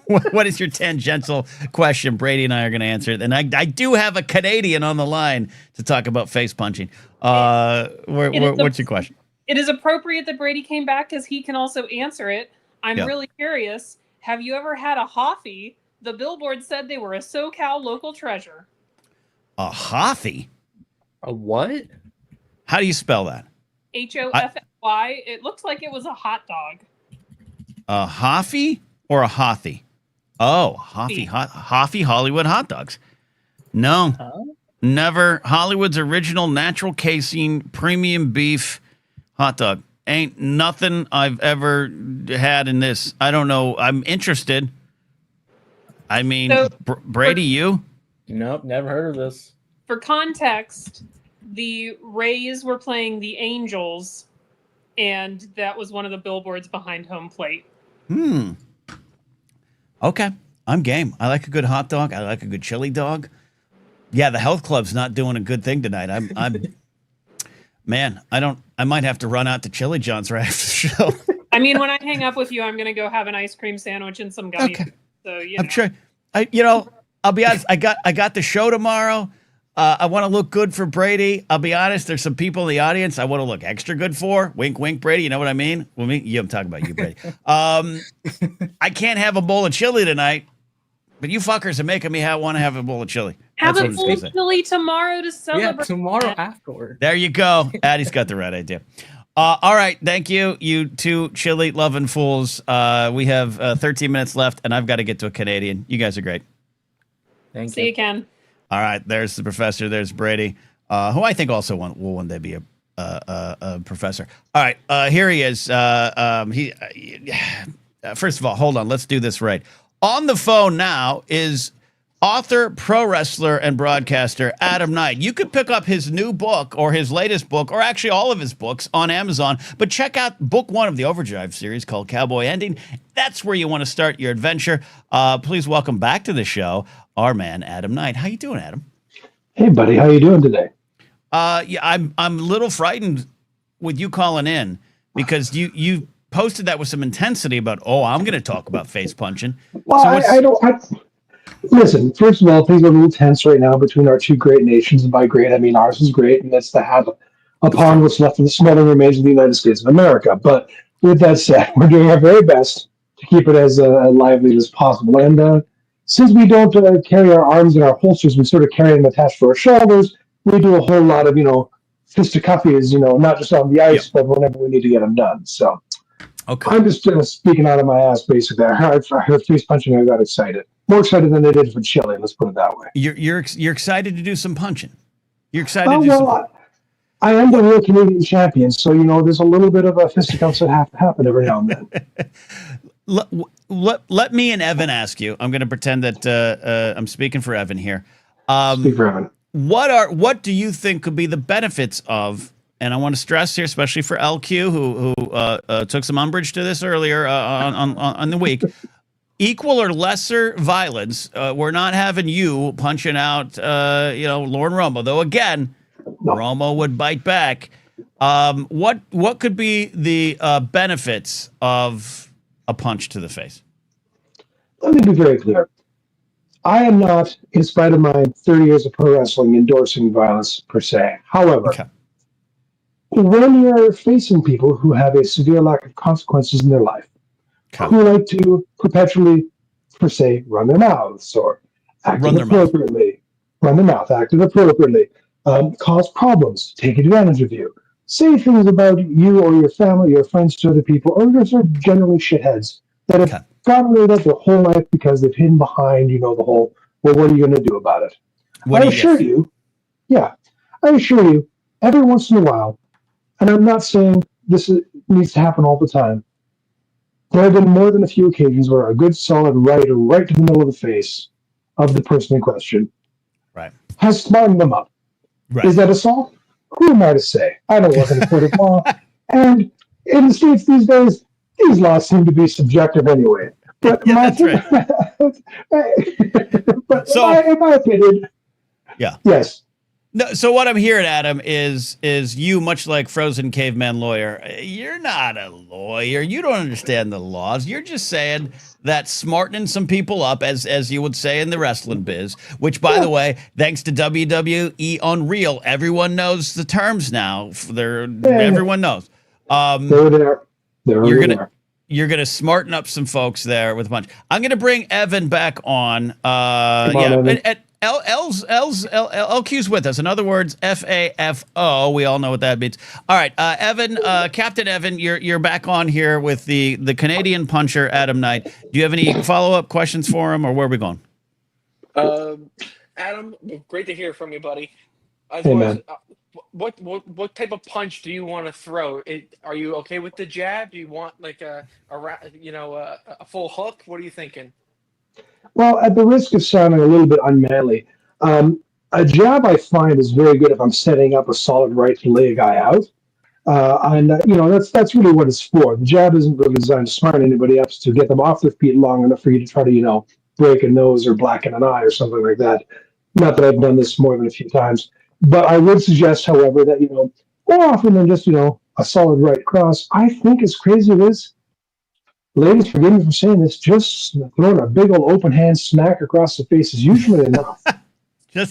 What is your tangential question? Brady and I are going to answer it. And I do have a Canadian on the line to talk about face punching. What's your question? It is appropriate that Brady came back because he can also answer it. I'm really curious. Have you ever had a Hoffy? The billboard said they were a SoCal local treasure. A Hoffy? A what? How do you spell that? Hoffy. It looks like it was a hot dog. A Hoffy or a Hothy? Oh, Hoffy Hollywood hot dogs. No, never. Hollywood's original natural casein premium beef hot dog. Ain't nothing I've ever had in this. I don't know. I'm interested. I mean, so, Brady, you? Nope, never heard of this. For context, the Rays were playing the Angels, and that was one of the billboards behind home plate. Okay, I'm game. I like a good hot dog. I like a good chili dog. Yeah, the health club's not doing a good thing tonight. I'm man, I might have to run out to Chili John's right after the show. I mean, when I hang up with you, I'm gonna go have an ice cream sandwich and some gummies. Okay. So I'm sure. I'll be honest. I got the show tomorrow. I want to look good for Brady. I'll be honest. There's some people in the audience I want to look extra good for. Wink, wink, Brady. You know what I mean? Well, I'm talking about you, Brady. I can't have a bowl of chili tonight, but you fuckers are making me want to have a bowl of chili. Have a bowl of chili tomorrow to celebrate. Yeah, tomorrow afterward. There you go. Addie's got the right idea. All right. Thank you, you two chili loving fools. We have 13 minutes left, and I've got to get to a Canadian. You guys are great. Thank you. See you, Ken. All right, there's the professor. There's Brady, who I think also will one day be a professor. All right, here he is. First of all, hold on. Let's do this right. On the phone now is author, pro wrestler, and broadcaster Adam Knight. You could pick up his new book or his latest book, or actually all of his books on Amazon. But check out book 1 of the Overdrive series called Cowboy Ending. That's where you want to start your adventure. Please welcome back to the show our man Adam Knight. How you doing, Adam? Hey, buddy. How you doing today? Yeah, I'm a little frightened with you calling in because you posted that with some intensity about, I'm going to talk about face punching. Well, so listen, first of all, things are a little tense right now between our two great nations. And by great, I mean ours is great, and that's to have upon what's left of the smoldering remains of the United States of America. But with that said, we're doing our very best to keep it as lively as possible. And since we don't carry our arms in our holsters, we sort of carry them attached to our shoulders. We do a whole lot of, fisticuffs, not just on the ice, but whenever we need to get them done. So I'm just speaking out of my ass, basically. I heard face punching, I got excited. More excited than I did for chili, let's put it that way. You're excited to do some punching. You're excited to do some... I am the real Canadian champion, so, there's a little bit of a fisticuffs that have to happen every now and then. Let me and Evan ask you. I'm going to pretend that I'm speaking for Evan here. Speak for Evan. What do you think could be the benefits of? And I want to stress here, especially for LQ, who took some umbrage to this earlier on the week. Equal or lesser violence. We're not having you punching out, Lauren Romo. Though again, Romo would bite back. What could be the benefits of a punch to the face? Let me be very clear. I am not, in spite of my 30 years of pro wrestling, endorsing violence per se. However, when you're facing people who have a severe lack of consequences in their life, who like to perpetually, per se, run their mouths or act inappropriately, cause problems, take advantage of you, say things about you or your family, your friends to other people, or just are generally shitheads that have gotten away with their whole life because they've hidden behind, the whole, well, what are you going to do about it? I assure you, every once in a while, and I'm not saying this needs to happen all the time, there have been more than a few occasions where a good solid right to the middle of the face of the person in question has smartened them up. Right. Is that assault? Who am I to say? I don't work in the court of law. And in the States these days, these laws seem to be subjective anyway. But in my opinion, yes. No, so what I'm hearing, Adam, is you, much like Frozen Caveman Lawyer, you're not a lawyer. You don't understand the laws. You're just saying that smartening some people up, as you would say in the wrestling biz, which, by the way, thanks to WWE Unreal, everyone knows the terms now. Everyone knows. They're there. You're gonna smarten up some folks there with a bunch. I'm gonna bring Evan back on. Evan. LQ's with us. In other words, FAFO. We all know what that means. All right, Evan, Captain Evan, you're back on here with the Canadian puncher, Adam Knight. Do you have any follow-up questions for him, or where are we going? Adam, great to hear from you, buddy. Hey, man. What type of punch do you want to throw? Are you okay with the jab? Do you want like a full hook? What are you thinking? Well, at the risk of sounding a little bit unmanly, a jab I find is very good if I'm setting up a solid right to lay a guy out. That's really what it's for. The jab isn't really designed to smart anybody else to get them off their feet long enough for you to try to, break a nose or blacken an eye or something like that. Not that I've done this more than a few times. But I would suggest, however, that, more often than just, a solid right cross, I think as crazy as it is, ladies, forgive me for saying this, just throwing a big old open hand smack across the face is usually enough. The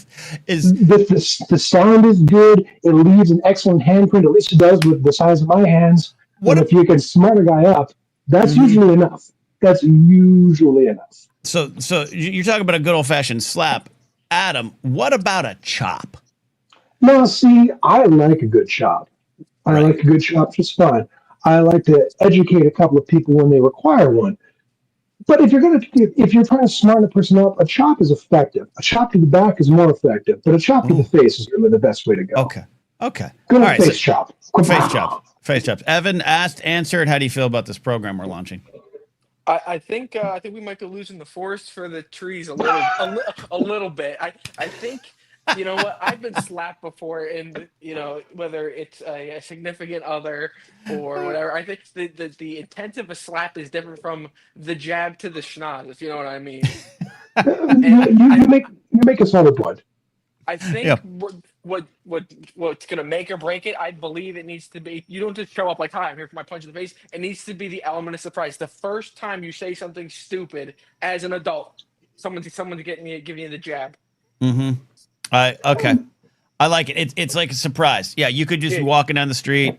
sound is good. It leaves an excellent handprint, at least it does with the size of my hands. And if you can smart a guy up, that's usually enough. That's usually enough. So you're talking about a good old-fashioned slap. Adam, what about a chop? Now, see, I like a good chop. I like a good chop just fine. I like to educate a couple of people when they require one. But if you're trying to smarten a person up, a chop is effective. A chop to the back is more effective, but a chop to the face is really the best way to go. Okay. Good old face chop. Face chops. Evan answered. How do you feel about this program we're launching? I think we might be losing the forest for the trees a little bit. I think. You know what? I've been slapped before, and whether it's a significant other or whatever. I think the intent of a slap is different from the jab to the schnoz, if you know what I mean. You make a solid point. I think what's gonna make or break it, I believe it needs to be. You don't just show up like, "Hi, I'm here for my punch in the face." It needs to be the element of surprise. The first time you say something stupid as an adult, someone's giving you the jab. Mm-hmm. Okay. I like it. It's like a surprise. Yeah, you could just be walking down the street,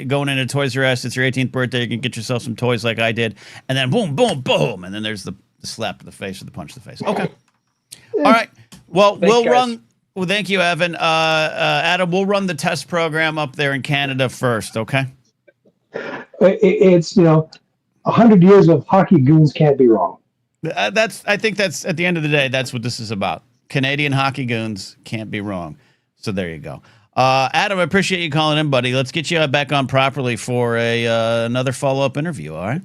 going into Toys R Us. It's your 18th birthday. You can get yourself some toys like I did. And then boom, boom, boom. And then there's the slap to the face or the punch to the face. Okay. All right. Well, we'll run. Well, thank you, Evan. Adam, we'll run the test program up there in Canada first, okay? It's, 100 years of hockey goons can't be wrong. I think that's, at the end of the day, that's what this is about. Canadian hockey goons can't be wrong. So there you go. Adam, I appreciate you calling in, buddy. Let's get you back on properly for another follow-up interview, all right?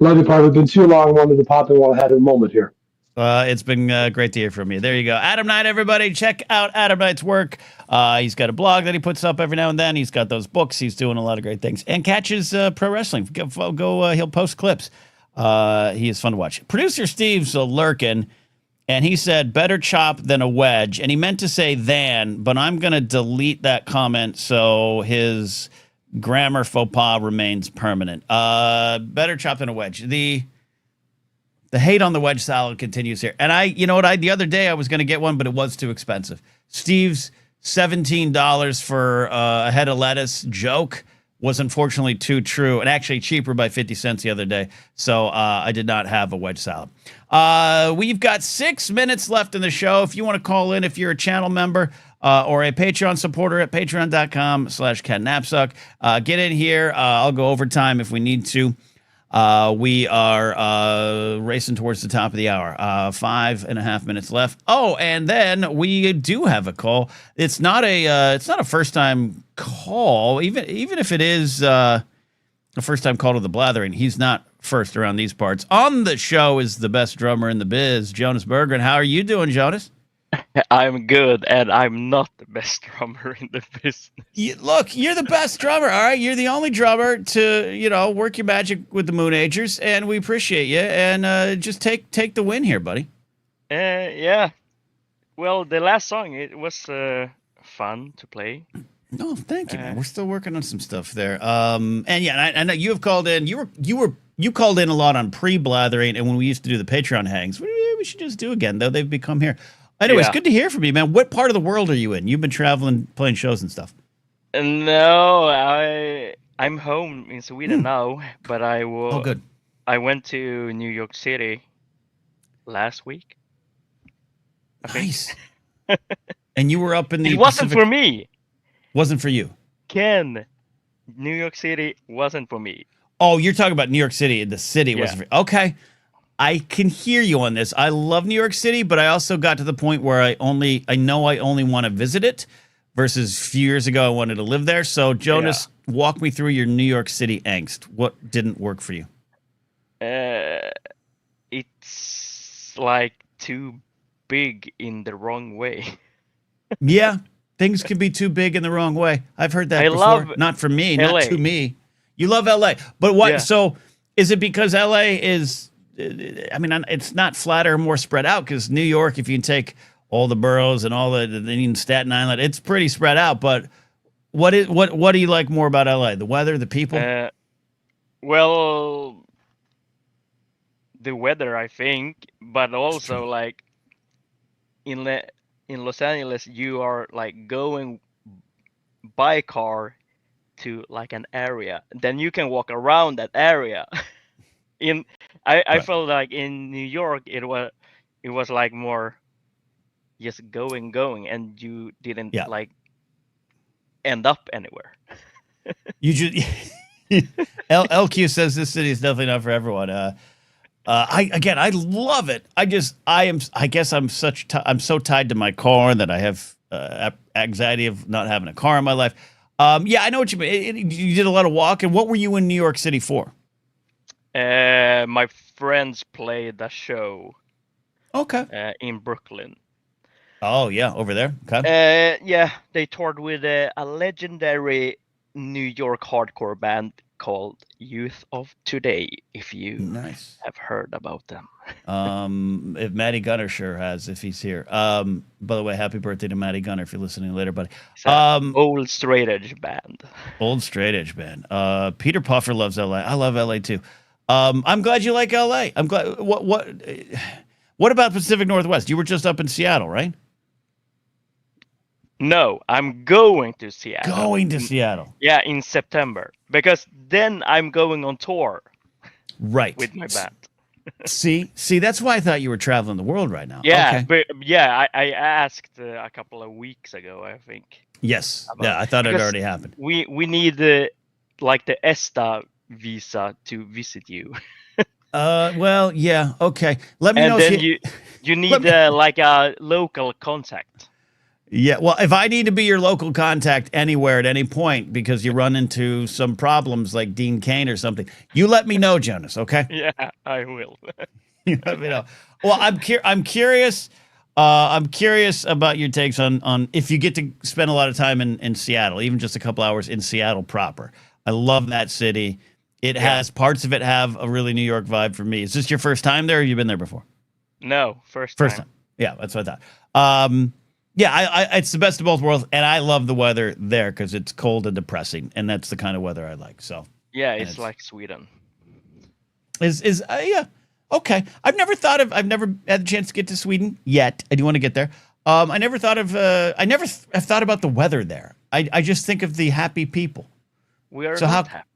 Love you, Parker. It's been too long. Wanted to pop in while I had a moment here. It's been great to hear from you. There you go. Adam Knight, everybody. Check out Adam Knight's work. He's got a blog that he puts up every now and then. He's got those books. He's doing a lot of great things. And catches pro wrestling. Go he'll post clips. He is fun to watch. Producer Steve's lurking. And he said, better chop than a wedge. And he meant to say than, but I'm going to delete that comment so his grammar faux pas remains permanent. Better chop than a wedge. The hate on the wedge salad continues here. And the other day I was going to get one, but it was too expensive. Steve's $17 for a head of lettuce joke was unfortunately too true, and actually cheaper by 50 cents the other day. So I did not have a wedge salad. We've got 6 minutes left in the show. If you want to call in, if you're a channel member or a Patreon supporter at patreon.com/CatNapsuck, get in here. I'll go overtime if we need to. We are racing towards the top of the hour. 5.5 minutes left. Oh, and then we do have a call. It's not a first time call. Even if it is a first time call to the Blathering, he's not first around these parts. On the show is the best drummer in the biz, Jonas Berggren. How are you doing, Jonas? I'm good, and I'm not the best drummer in the business. Look, you're the best drummer, all right? You're the only drummer to, work your magic with the Moon Agers, and we appreciate you. And just take the win here, buddy. Yeah. Well, the last song, it was fun to play. No, thank you, man. We're still working on some stuff there. And yeah, I know you have called in. You called in a lot on pre-Blathering, and when we used to do the Patreon hangs, we should just do again, though. They've become here. Anyways, Good to hear from you, man. What part of the world are you in? You've been traveling, playing shows and stuff. No, I'm home in Sweden now, but I will. Oh, good. I went to New York City last week. Nice. And you were up in the It wasn't Pacific. for me. Wasn't for you. Ken, New York City wasn't for me. Oh, you're talking about New York City. The city wasn't for you. Okay. I can hear you on this. I love New York City, but I also got to the point where I know I only want to visit it versus a few years ago I wanted to live there. So Jonas, walk me through your New York City angst. What didn't work for you? It's like too big in the wrong way. Yeah, things can be too big in the wrong way. I've heard that before. Love not for me, LA. not to me. You love LA. But what? Yeah. So is it because LA is, I mean, it's not flatter, more spread out, because New York, if you take all the boroughs and all the in Staten Island, it's pretty spread out. But what do you like more about LA? The weather, the people? Well, the weather, I think, but also like in Los Angeles, you are like going by car to like an area, then you can walk around that area. I felt like in New York it was like more just going, and you didn't like end up anywhere. You just LQ says this city is definitely not for everyone. I love it. I guess I'm so tied to my car that I have anxiety of not having a car in my life. Yeah, I know what you mean. You did a lot of walking. What were you in New York City for? My friends played a show. Okay. In Brooklyn. Oh yeah, over there. Okay. Yeah, they toured with a legendary New York hardcore band called Youth of Today, if you have heard about them. If Matty Gunner sure has, if he's here. By the way, happy birthday to Matty Gunner if you're listening later, buddy. Old straight edge band. Old straight edge band. Peter Puffer loves LA. I love LA too. I'm glad you like LA. I'm glad. What about Pacific Northwest? You were just up in Seattle, right? No, I'm going to Seattle. Going to Seattle. Yeah, in September. Because then I'm going on tour. Right. With my band. See, that's why I thought you were traveling the world right now. Yeah, okay. but yeah, I asked a couple of weeks ago, I think. Yes. Yeah, I thought it already happened. We need like the ESTA visa to visit you. Well, yeah, okay. Let me know. And then you need like a local contact. Yeah, well, if I need to be your local contact anywhere at any point because you run into some problems like Dean Cain or something, you let me know, Jonas, okay? Yeah, I will. You let me know. Well, I'm curious. I'm curious about your takes on if you get to spend a lot of time in Seattle, even just a couple hours in Seattle proper. I love that city. It has parts of it have a really New York vibe for me. Is this your first time there, or have you been there before? No, first time. Yeah, that's what I thought. Yeah, it's the best of both worlds, and I love the weather there because it's cold and depressing, and that's the kind of weather I like. So yeah, it's like Sweden. Yeah, okay. I've never had the chance to get to Sweden yet. I do want to get there. I never have thought about the weather there. I just think of the happy people. We are not happy.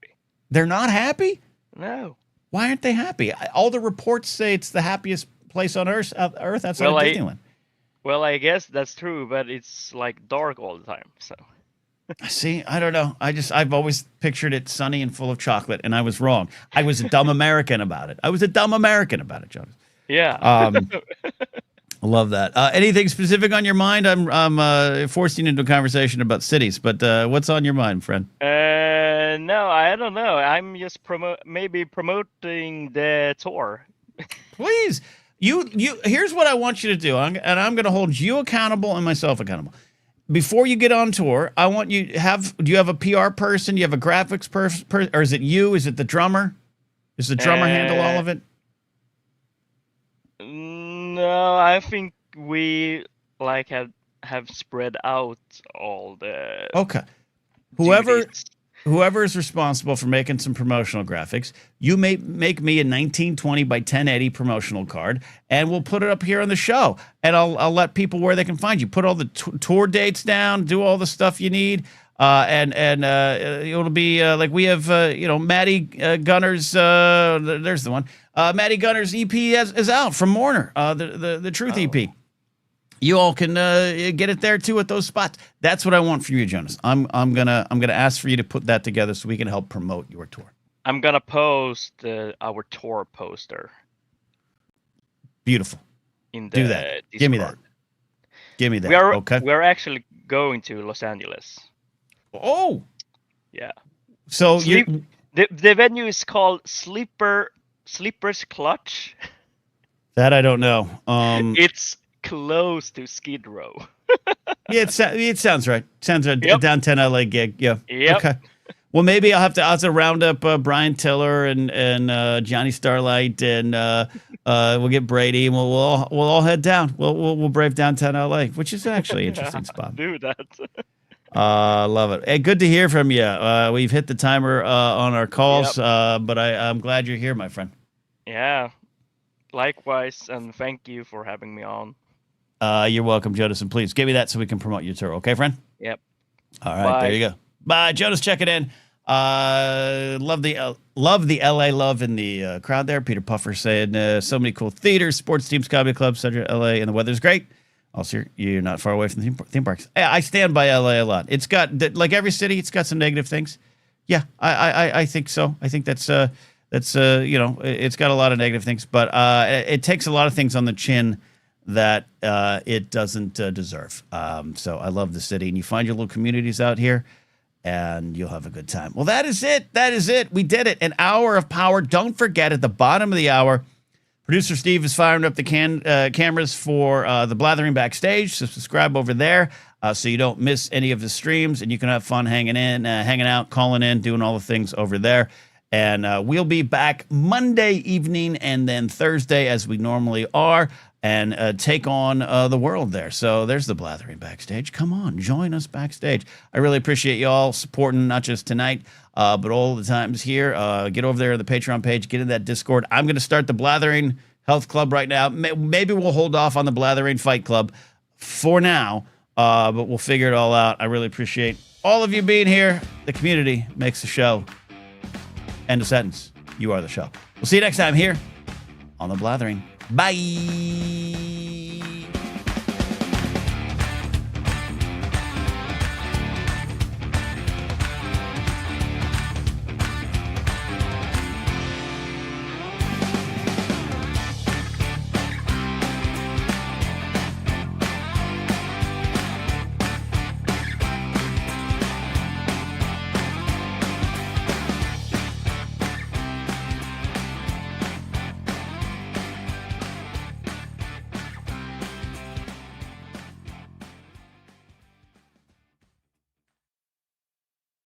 They're not happy? No. Why aren't they happy? All the reports say it's the happiest place on Earth outside of Disneyland. Well, I guess that's true, but it's like dark all the time. So, see, I don't know. I've always pictured it sunny and full of chocolate, and I was wrong. I was a dumb American about it. Jonas. Yeah. I love that. Anything specific on your mind? I'm forcing you into a conversation about cities, but what's on your mind, friend? No, I don't know. I'm just promoting the tour. Please. Here's what I want you to do, and I'm going to hold you accountable and myself accountable. Before you get on tour, I want you do you have a PR person? Do you have a graphics person, or is it you? Is it the drummer? Does the drummer handle all of it? No, I think we like have spread out all the. Okay. Whoever is responsible for making some promotional graphics, you may make me a 1920 by 1080 promotional card, and we'll put it up here on the show. And I'll let people where they can find you. Put all the tour dates down, do all the stuff you need. And it'll be like we have, Maddie Gunner's. There's the one. Maddie Gunner's EP is out from Mourner. The Truth EP. You all can get it there too at those spots. That's what I want from you, Jonas. I'm gonna ask for you to put that together so we can help promote your tour. I'm gonna post our tour poster. Beautiful. In the Do that. Discord. Give me that. We're actually going to Los Angeles. Oh. Yeah. So the venue is called Sleeper's Clutch. That I don't know. It's close to Skid Row. Yeah, it sounds right. Sounds right. Yep. Downtown LA gig. Yeah. Yep. Okay. Well, maybe I'll have to round up Brian Tiller and Johnny Starlight, and we'll get Brady, and we'll all head down. We'll brave downtown LA, which is actually an interesting spot. Do that. Love it. Hey, good to hear from you. We've hit the timer on our calls, Yep. but I'm glad you're here, my friend. Yeah. Likewise, and thank you for having me on. You're welcome, Jonas, and please give me that so we can promote your tour. Okay, friend? Yep. All right, Bye. there you go. Bye, Jonas. Checking in. Love the LA love in the crowd there. Peter Puffer saying so many cool theaters, sports teams, comedy clubs, Central LA, and the weather's great. Also, you're not far away from the theme parks. I stand by LA a lot. It's got, like every city, it's got some negative things. Yeah, I think so. I think that's it's got a lot of negative things, but it takes a lot of things on the chin that it doesn't deserve. So I love the city, and you find your little communities out here, and you'll have a good time. Well, that is it. We did it. An hour of power. Don't forget, at the bottom of the hour, producer Steve is firing up the cameras for the Blathering backstage. So subscribe over there so you don't miss any of the streams, and you can have fun hanging out, calling in, doing all the things over there. And we'll be back Monday evening and then Thursday, as we normally are, and take on the world there. So there's the Blathering backstage. Come on, join us backstage. I really appreciate you all supporting, not just tonight, but all the times here. Get over there to the Patreon page, get in that Discord. I'm going to start the Blathering Health Club right now. Maybe we'll hold off on the Blathering Fight Club for now, but we'll figure it all out. I really appreciate all of you being here. The community makes the show. End of sentence. You are the show. We'll see you next time here on the Blathering. Bye.